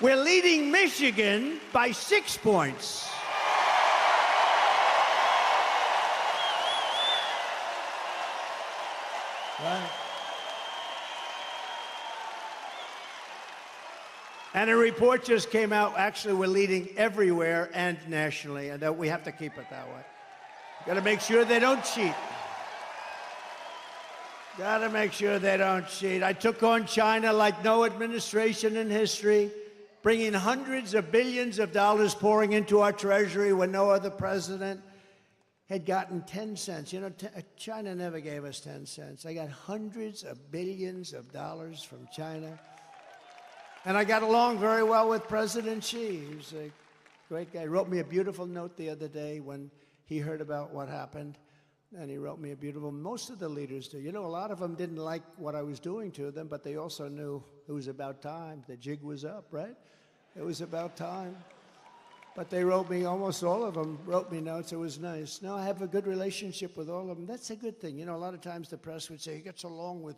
[SPEAKER 1] We're leading Michigan by 6 points. Right. And a report just came out. Actually, we're leading everywhere and nationally, and we have to keep it that way. Got to make sure they don't cheat. Got to make sure they don't cheat. I took on China like no administration in history, bringing hundreds of billions of dollars pouring into our treasury when no other president had gotten 10 cents. You know, China never gave us 10 cents. I got hundreds of billions of dollars from China. And I got along very well with President Xi. He was a great guy. He wrote me a beautiful note the other day when he heard about what happened. And he wrote me a beautiful, most of the leaders do. You know, a lot of them didn't like what I was doing to them, but they also knew it was about time. The jig was up, right? It was about time. But they wrote me, almost all of them wrote me notes. It was nice. No, I have a good relationship with all of them. That's a good thing. You know, a lot of times the press would say, he gets along with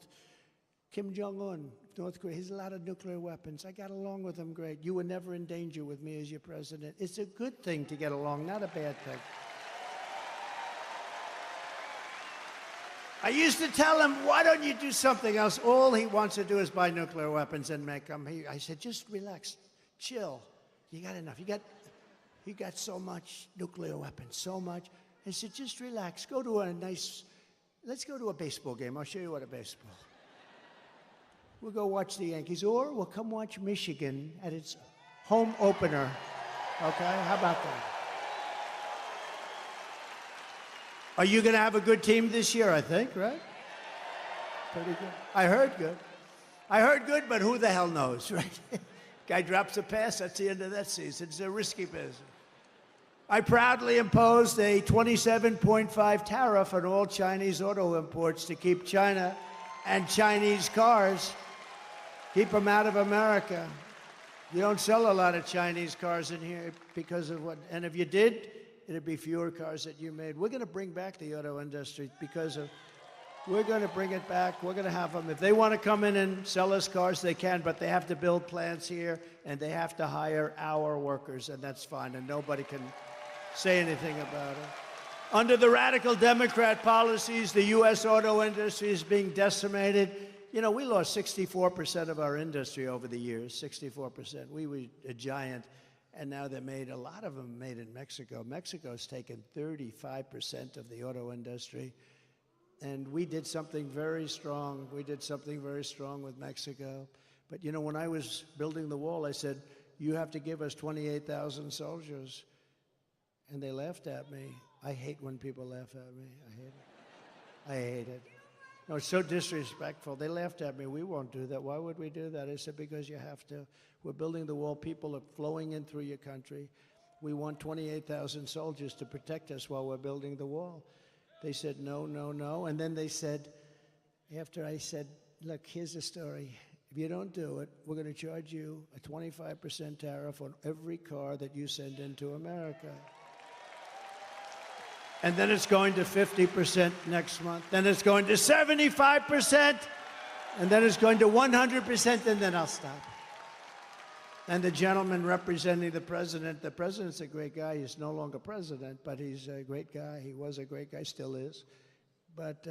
[SPEAKER 1] Kim Jong-un, North Korea. He has a lot of nuclear weapons. I got along with him great. You were never in danger with me as your president. It's a good thing to get along, not a bad thing. I used to tell him, why don't you do something else? All he wants to do is buy nuclear weapons and make them. I said, just relax. chill. You got enough. You got so much nuclear weapons, so much. I said, just relax. Go to let's go to a baseball game. I'll show you what a baseball. We'll go watch the Yankees, or we'll come watch Michigan at its home opener. Okay, how about that? Are you going to have a good team this year, I think, right? Pretty good. I heard good. I heard good, but who the hell knows, right? Guy drops a pass, that's the end of that season. It's a risky business. I proudly imposed a 27.5 tariff on all Chinese auto imports to keep China and Chinese cars, keep them out of America. You don't sell a lot of Chinese cars in here because of what, and if you did, it'd be fewer cars that you made. We're going to bring back the auto industry because of, we're going to bring it back. We're going to have them. If they want to come in and sell us cars, they can, but they have to build plants here, and they have to hire our workers, and that's fine, and nobody can say anything about it. Under the radical Democrat policies, the U.S. auto industry is being decimated. You know, we lost 64% of our industry over the years, 64%. We were a giant, and now they're made, a lot of them made in Mexico. Mexico's taken 35% of the auto industry, and we did something very strong. We did something very strong with Mexico. But, you know, when I was building the wall, I said, you have to give us 28,000 soldiers. And they laughed at me. I hate when people laugh at me. I hate it. I hate it. No, it's so disrespectful. They laughed at me. We won't do that. Why would we do that? I said, because you have to. We're building the wall. People are flowing in through your country. We want 28,000 soldiers to protect us while we're building the wall. They said, no, no, no. And then they said, after I said, look, here's the story. If you don't do it, we're going to charge you a 25% tariff on every car that you send into America. And then it's going to 50% next month. Then it's going to 75%. And then it's going to 100%, and then I'll stop. And the gentleman representing the president's a great guy. He's no longer president, but he's a great guy. He was a great guy, still is. But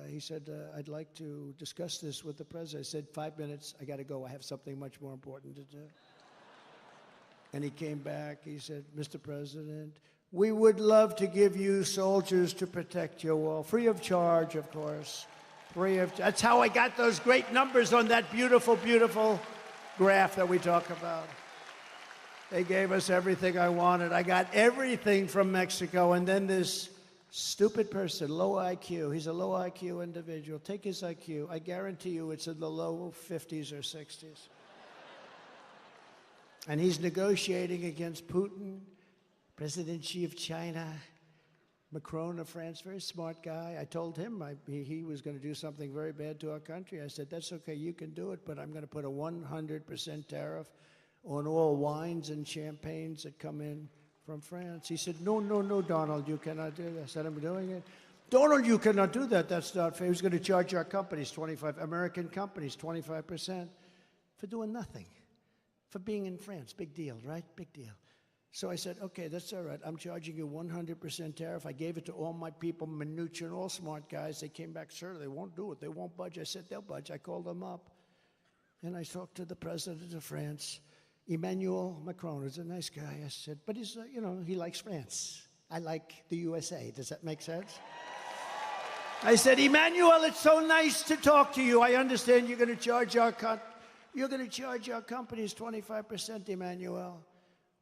[SPEAKER 1] he said, I'd like to discuss this with the president. I said, 5 minutes, I got to go. I have something much more important to do. And he came back. He said, Mr. President, we would love to give you soldiers to protect your wall, free of charge, of course. That's how I got those great numbers on that beautiful, beautiful graph that we talk about. They gave us everything I wanted. I got everything from Mexico, and then this stupid person, low IQ, he's a low IQ individual. Take his IQ. I guarantee you it's in the low 50s or 60s. And he's negotiating against Putin, President Xi of China, Macron of France, very smart guy. I told him he was going to do something very bad to our country. I said, that's okay, you can do it, but I'm going to put a 100% tariff on all wines and champagnes that come in from France. He said, no, no, no, Donald, you cannot do that. I said, I'm doing it. Donald, you cannot do that. That's not fair. He's going to charge our companies, American companies, 25% for doing nothing, for being in France. Big deal, right? Big deal. So I said, okay, that's all right. I'm charging you 100% tariff. I gave it to all my people, Mnuchin, all smart guys. They came back, sir, they won't do it. They won't budge. I said, they'll budge. I called them up. And I talked to the president of France, Emmanuel Macron. He's a nice guy. I said, but he's, he likes France. I like the USA. Does that make sense? I said, Emmanuel, it's so nice to talk to you. I understand you're going to charge our companies 25%, Emmanuel.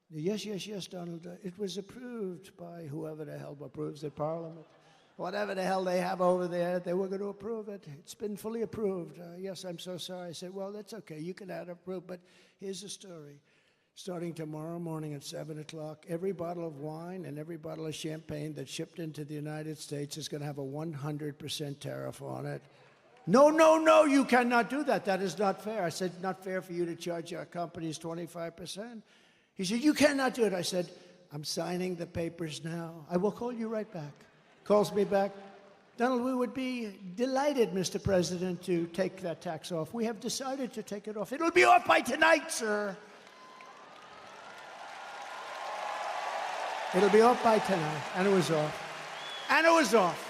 [SPEAKER 1] Yes, yes, yes, Donald. It was approved by whoever the hell approves the parliament. Whatever the hell they have over there, they were going to approve it. It's been fully approved. Yes, I'm so sorry. I said, well, that's okay. You can have it approved, but here's the story. Starting tomorrow morning at 7 o'clock, every bottle of wine and every bottle of champagne that's shipped into the United States is going to have a 100% tariff on it. No, no, no, you cannot do that. That is not fair. I said, not fair for you to charge our companies 25%. He said, you cannot do it. I said, I'm signing the papers now. I will call you right back. Calls me back. Donald, we would be delighted, Mr. President, to take that tax off. We have decided to take it off. It'll be off by tonight, sir. It'll be off by tonight. And it was off. And it was off.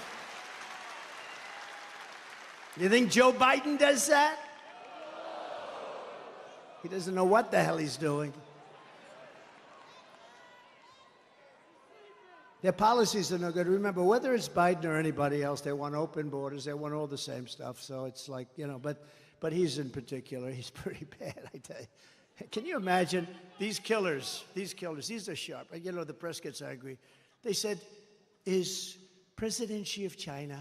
[SPEAKER 1] You think Joe Biden does that? He doesn't know what the hell he's doing. Their policies are no good. Remember, whether it's Biden or anybody else, they want open borders. They want all the same stuff. So it's like, you know, but he's in particular, he's pretty bad, I tell you. Can you imagine these killers, these are sharp. You know, the press gets angry. They said, is President Xi of China,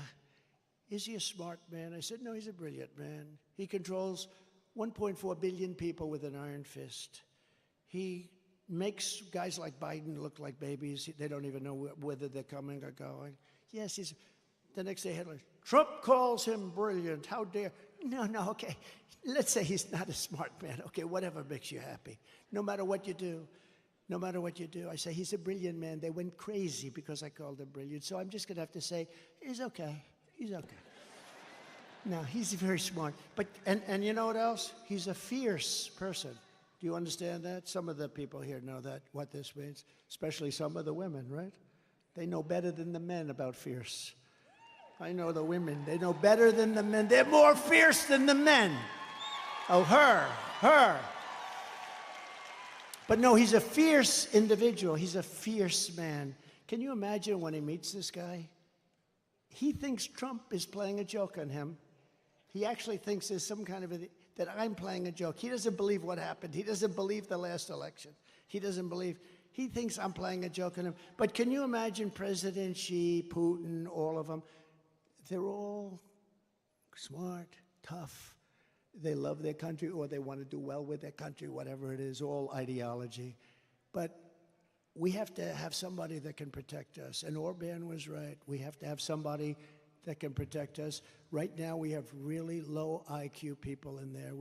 [SPEAKER 1] is he a smart man? I said, no, he's a brilliant man. He controls 1.4 billion people with an iron fist. He makes guys like Biden look like babies. They don't even know whether they're coming or going. Yes, he's, the next day headline, Trump calls him brilliant. How dare, no, okay. Let's say he's not a smart man. Okay, whatever makes you happy. No matter what you do, I say he's a brilliant man. They went crazy because I called him brilliant. So I'm just gonna have to say, he's okay. No, he's very smart. But, and you know what else? He's a fierce person. Do you understand that? Some of the people here know that, what this means, especially some of the women, right? They know better than the men about fierce. I know the women, they know better than the men. They're more fierce than the men. Oh, her. But no, he's a fierce individual. He's a fierce man. Can you imagine when he meets this guy? He thinks Trump is playing a joke on him. He actually thinks there's some kind of that I'm playing a joke. He doesn't believe what happened. He doesn't believe the last election. He thinks I'm playing a joke on him. But can you imagine President Xi, Putin, all of them? They're all smart, tough. They love their country, or they want to do well with their country, whatever it is, all ideology. But we have to have somebody that can protect us. And Orban was right. We have to have somebody that can protect us. Right now, we have really low IQ people in there.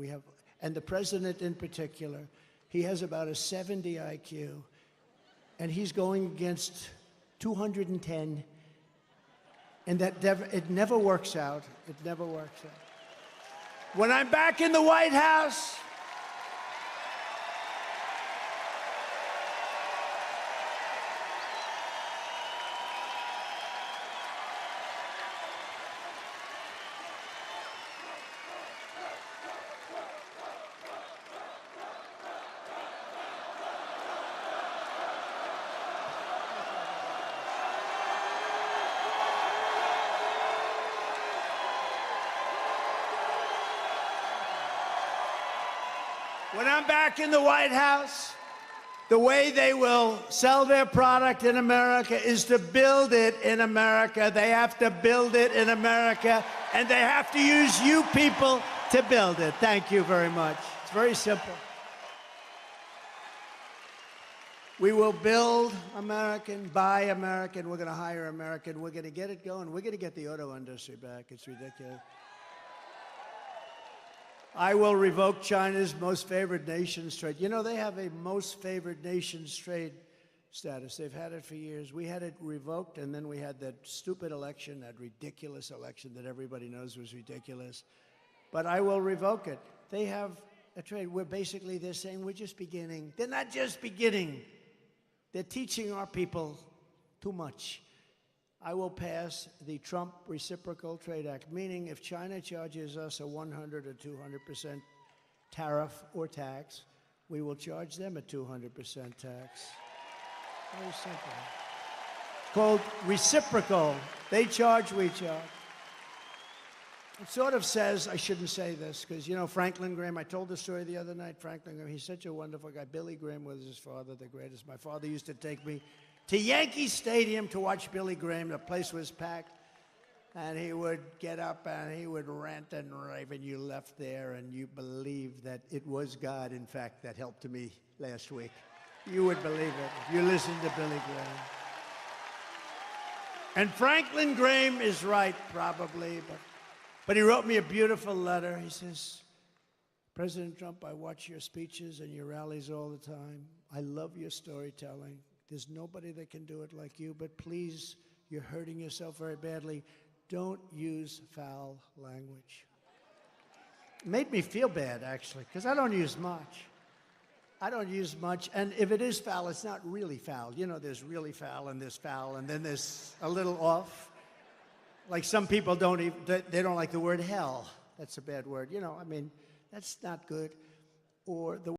[SPEAKER 1] And the president in particular, he has about a 70 IQ, and he's going against 210, and it never works out. It never works out. When I'm back in the White House, the way they will sell their product in America is to build it in America. They have to build it in America, and they have to use you people to build it. Thank you very much. It's very simple. We will build American, buy American. We're going to hire American. We're going to get it going. We're going to get the auto industry back. It's ridiculous. I will revoke China's most favored nations trade. You know, they have a most favored nations trade status. They've had it for years. We had it revoked, and then we had that stupid election, that ridiculous election that everybody knows was ridiculous. But I will revoke it. They have a trade where basically they're saying we're just beginning. They're not just beginning. They're teaching our people too much. I will pass the Trump Reciprocal Trade Act, meaning if China charges us a 100 or 200% tariff or tax, we will charge them a 200% tax. Very simple. Called reciprocal. They charge, we charge. It sort of says, I shouldn't say this, because, you know, Franklin Graham, I told the story the other night, Franklin Graham, he's such a wonderful guy. Billy Graham was his father, the greatest. My father used to take me to Yankee Stadium to watch Billy Graham. The place was packed, and he would get up and he would rant and rave, and you left there and you believed that it was God, in fact, that helped me last week. You would believe it if you listened to Billy Graham. And Franklin Graham is right, probably, but he wrote me a beautiful letter. He says, President Trump, I watch your speeches and your rallies all the time. I love your storytelling. There's nobody that can do it like you, but please, you're hurting yourself very badly. Don't use foul language. It made me feel bad, actually, because I don't use much. And if it is foul, it's not really foul. You know, there's really foul, and then there's a little off. Like some people they don't like the word hell. That's a bad word. You know, I mean, that's not good. Or the